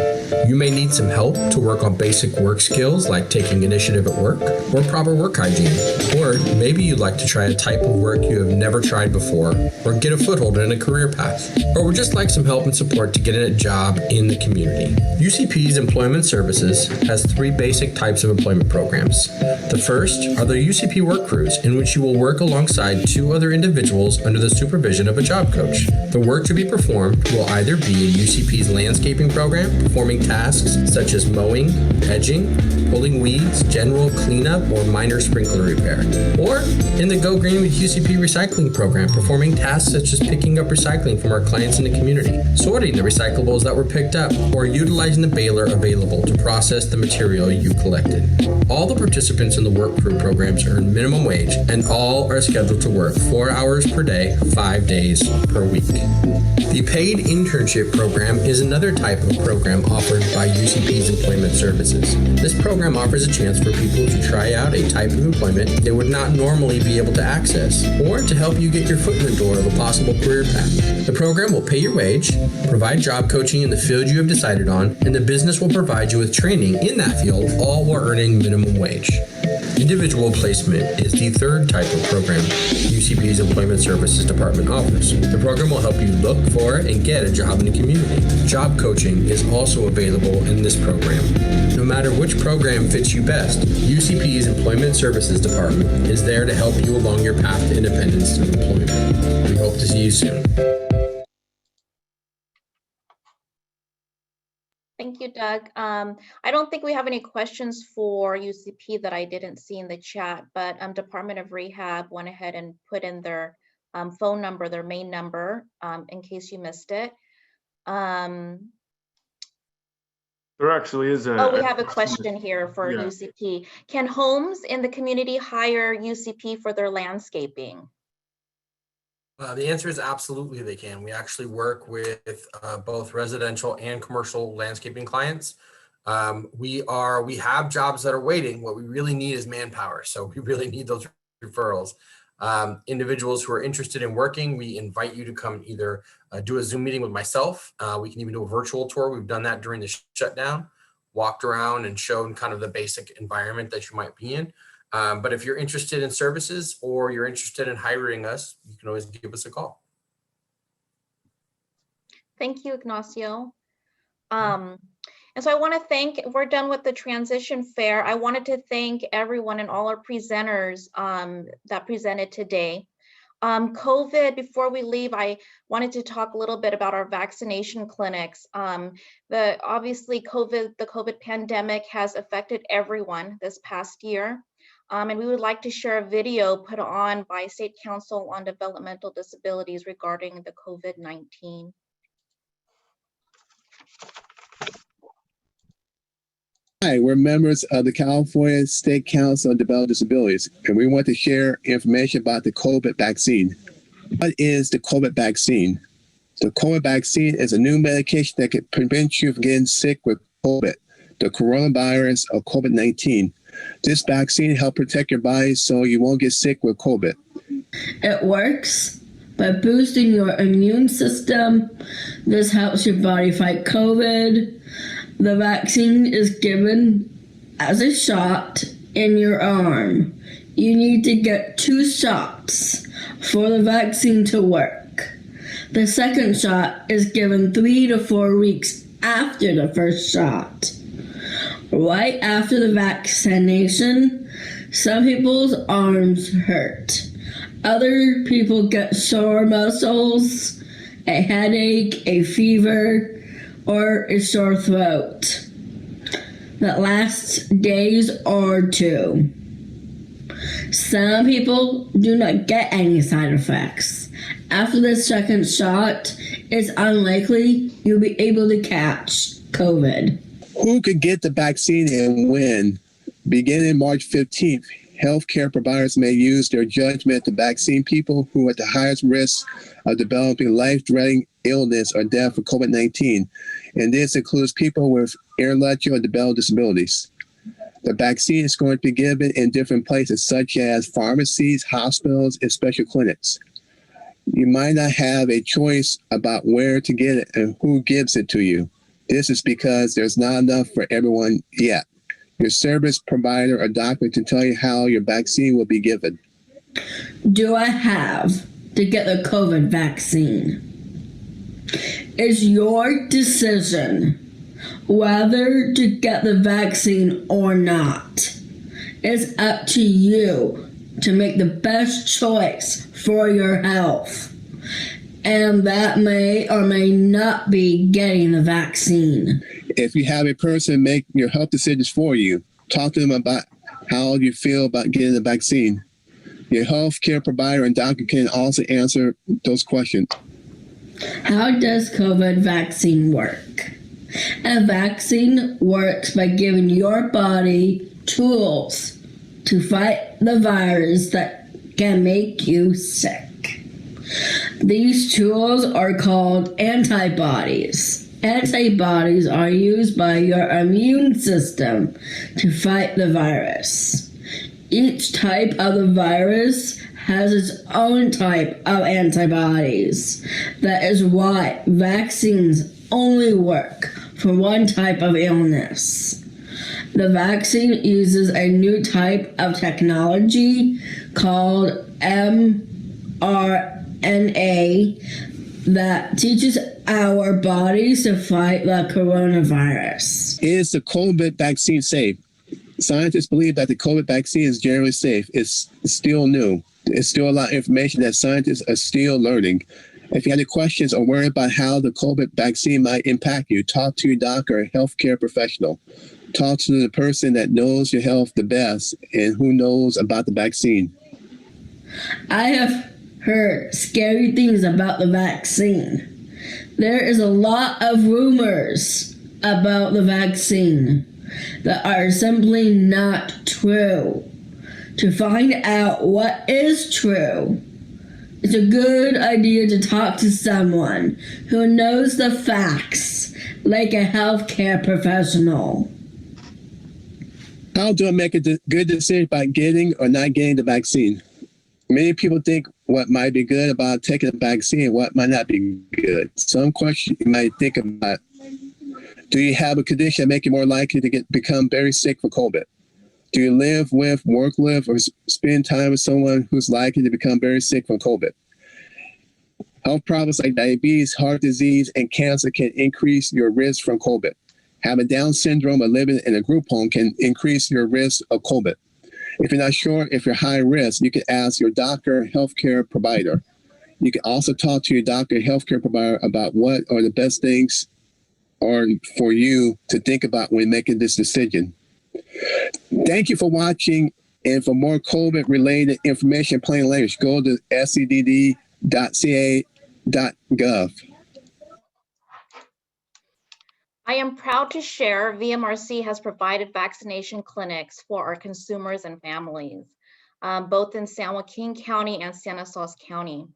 You may need some help to work on basic work skills like taking initiative at work or proper work hygiene. Or maybe you'd like to try a type of work you have never tried before, or get a foothold in a career path. Or would just like some help and support to get in a job in the community. UCP's Employment Services has 3 basic types of employment programs. The first are the Ucp Work Crews, in which you will work alongside 2 other individuals under the supervision of a job coach. The work to be performed will either be in UCP's landscaping program, performing tasks such as mowing, hedging, pulling weeds, general cleanup, or minor sprinkler repair. Or In the Go Green with UCP recycling program, performing tasks such as picking up recycling from our clients in the community, sorting the recyclables that were picked up, or utilizing the baler available to process the material you collected. All the participants in the work crew programs earn minimum wage, and all are scheduled to work 4 hours per day, 5 days per week. The paid internship program is another type of program offered by UCP's Employment Services. This program offers a chance for people to try out a type of employment they would not normally be able to access, or to help you get your foot in the door of a possible career path. The program will pay your wage, provide job coaching in the field you have decided on, and the business will provide you with training in that field, all while earning minimum wage. Individual placement is the third type of program UCP's Employment Services Department offers. The program will help you look for and get a job in the community. Job coaching is also available in this program. No matter which program fits you best, UCP's Employment Services Department is there to help you along your path to independence through employment. We hope to see you soon.
Thank you, Doug. I don't think we have any questions for UCP that I didn't see in the chat, but Department of Rehab went ahead and put in their phone number, their main number, in case you missed it.
There actually is a...
Oh, we have a question here for
yeah.
UCP. Can homes in the community hire UCP for their landscaping?
The answer is absolutely they can. We actually work with both residential and commercial landscaping clients. We have jobs that are waiting. What we really need is manpower. So we really need those referrals. Individuals who are interested in working, we invite you to come either do a Zoom meeting with myself. We can even do a virtual tour. We've done that during the shutdown, walked around and shown kind of the basic environment that you might be in. But if you're interested in services or you're interested in hiring us, you can always give us a call.
Thank you, Ignacio. And so I want to thank, we're done with the transition fair. I wanted to thank everyone and all our presenters that presented today. COVID, before we leave, I wanted to talk a little bit about our vaccination clinics. Obviously the COVID pandemic has affected everyone this past year. And we would like to share a video put on by State Council on Developmental Disabilities regarding the COVID-19.
Hi, we're members of the California State Council on Developmental Disabilities, and we want to share information about the COVID vaccine. What is the COVID vaccine? The COVID vaccine is a new medication that can prevent you from getting sick with COVID, the coronavirus or COVID-19. This vaccine helps protect your body so you won't get sick with COVID.
It works by boosting your immune system. This helps your body fight COVID. The vaccine is given as a shot in your arm. You need to get 2 shots for the vaccine to work. The second shot is given 3 to 4 weeks after the first shot. Right after the vaccination, some people's arms hurt. Other people get sore muscles, a headache, a fever, or a sore throat that lasts days or 2. Some people do not get any side effects. After the second shot, it's unlikely you'll be able to catch COVID.
Who could get the vaccine and when? Beginning March 15th, healthcare providers may use their judgment to vaccine people who are at the highest risk of developing life-threatening illness or death for COVID-19, and this includes people with intellectual and developmental disabilities. The vaccine is going to be given in different places, such as pharmacies, hospitals, and special clinics. You might not have a choice about where to get it and who gives it to you. This is because there's not enough for everyone yet. Your service provider or doctor can tell you how your vaccine will be given.
Do I have to get the COVID vaccine? It's your decision whether to get the vaccine or not. It's up to you to make the best choice for your health. And that may or may not be getting the vaccine.
If you have a person make your health decisions for you, talk to them about how you feel about getting the vaccine. Your healthcare provider and doctor can also answer those questions.
How does COVID vaccine work? A vaccine works by giving your body tools to fight the virus that can make you sick. These tools are called antibodies. Antibodies are used by your immune system to fight the virus. Each type of the virus has its own type of antibodies. That is why vaccines only work for one type of illness. The vaccine uses a new type of technology called mRNA that teaches our bodies to fight the coronavirus.
Is the COVID vaccine safe? Scientists believe that the COVID vaccine is generally safe. It's still new. It's still a lot of information that scientists are still learning. If you have any questions or worry about how the COVID vaccine might impact you, talk to your doctor or healthcare professional. Talk to the person that knows your health the best and who knows about the vaccine.
I have heard scary things about the vaccine. There is a lot of rumors about the vaccine that are simply not true. To find out what is true, it's a good idea to talk to someone who knows the facts, like a healthcare professional.
How do I make a good decision about getting or not getting the vaccine? Many people think what might be good about taking the vaccine and what might not be good. Some questions you might think about. Do you have a condition that makes you more likely to become very sick from COVID? Do you live with, work with, or spend time with someone who's likely to become very sick from COVID? Health problems like diabetes, heart disease, and cancer can increase your risk from COVID. Having Down syndrome or living in a group home can increase your risk of COVID. If you're not sure if you're high risk, you can ask your doctor or healthcare provider. You can also talk to your doctor or healthcare provider about what are the best things are for you to think about when making this decision. Thank you for watching, and for more COVID-related information in plain language, go to scdd.ca.gov.
I am proud to share VMRC has provided vaccination clinics for our consumers and families, both in San Joaquin County and Stanislaus County.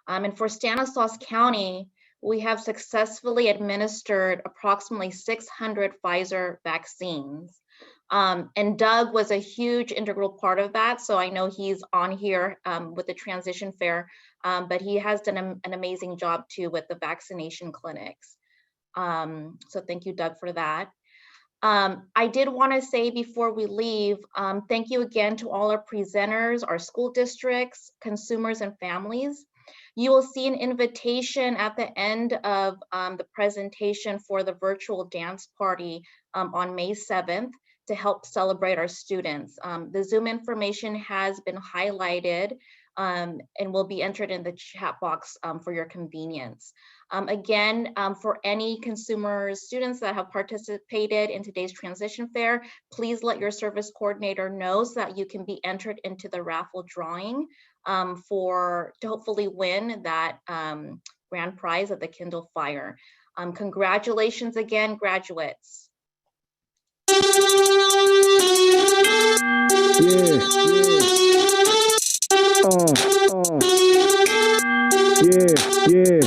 And for Stanislaus County, we have successfully administered approximately 600 Pfizer vaccines. And Doug was a huge integral part of that. So I know he's on here with the transition fair, but he has done an amazing job too with the vaccination clinics. So thank you, Doug, for that. I did want to say before we leave, thank you again to all our presenters, our school districts, consumers, and families. You will see an invitation at the end of the presentation for the virtual dance party on May 7th to help celebrate our students. The Zoom information has been highlighted and will be entered in the chat box for your convenience. Again, for any consumers, students that have participated in today's transition fair, please let your service coordinator know so that you can be entered into the raffle drawing to hopefully win that grand prize of the Kindle Fire. Congratulations again, graduates.
Yeah.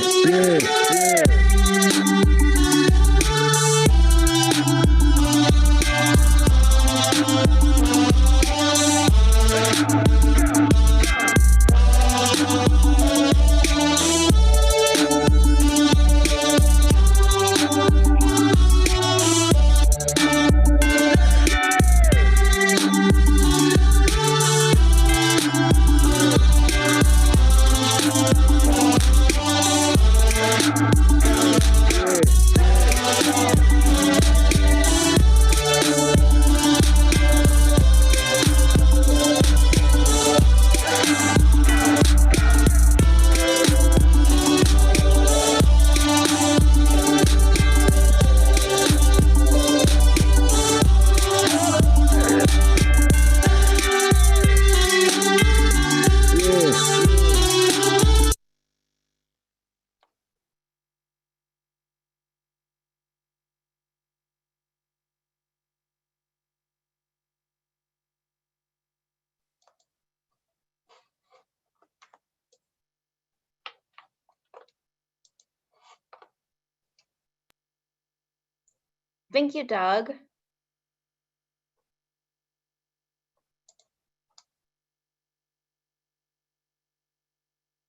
Thank you, Doug.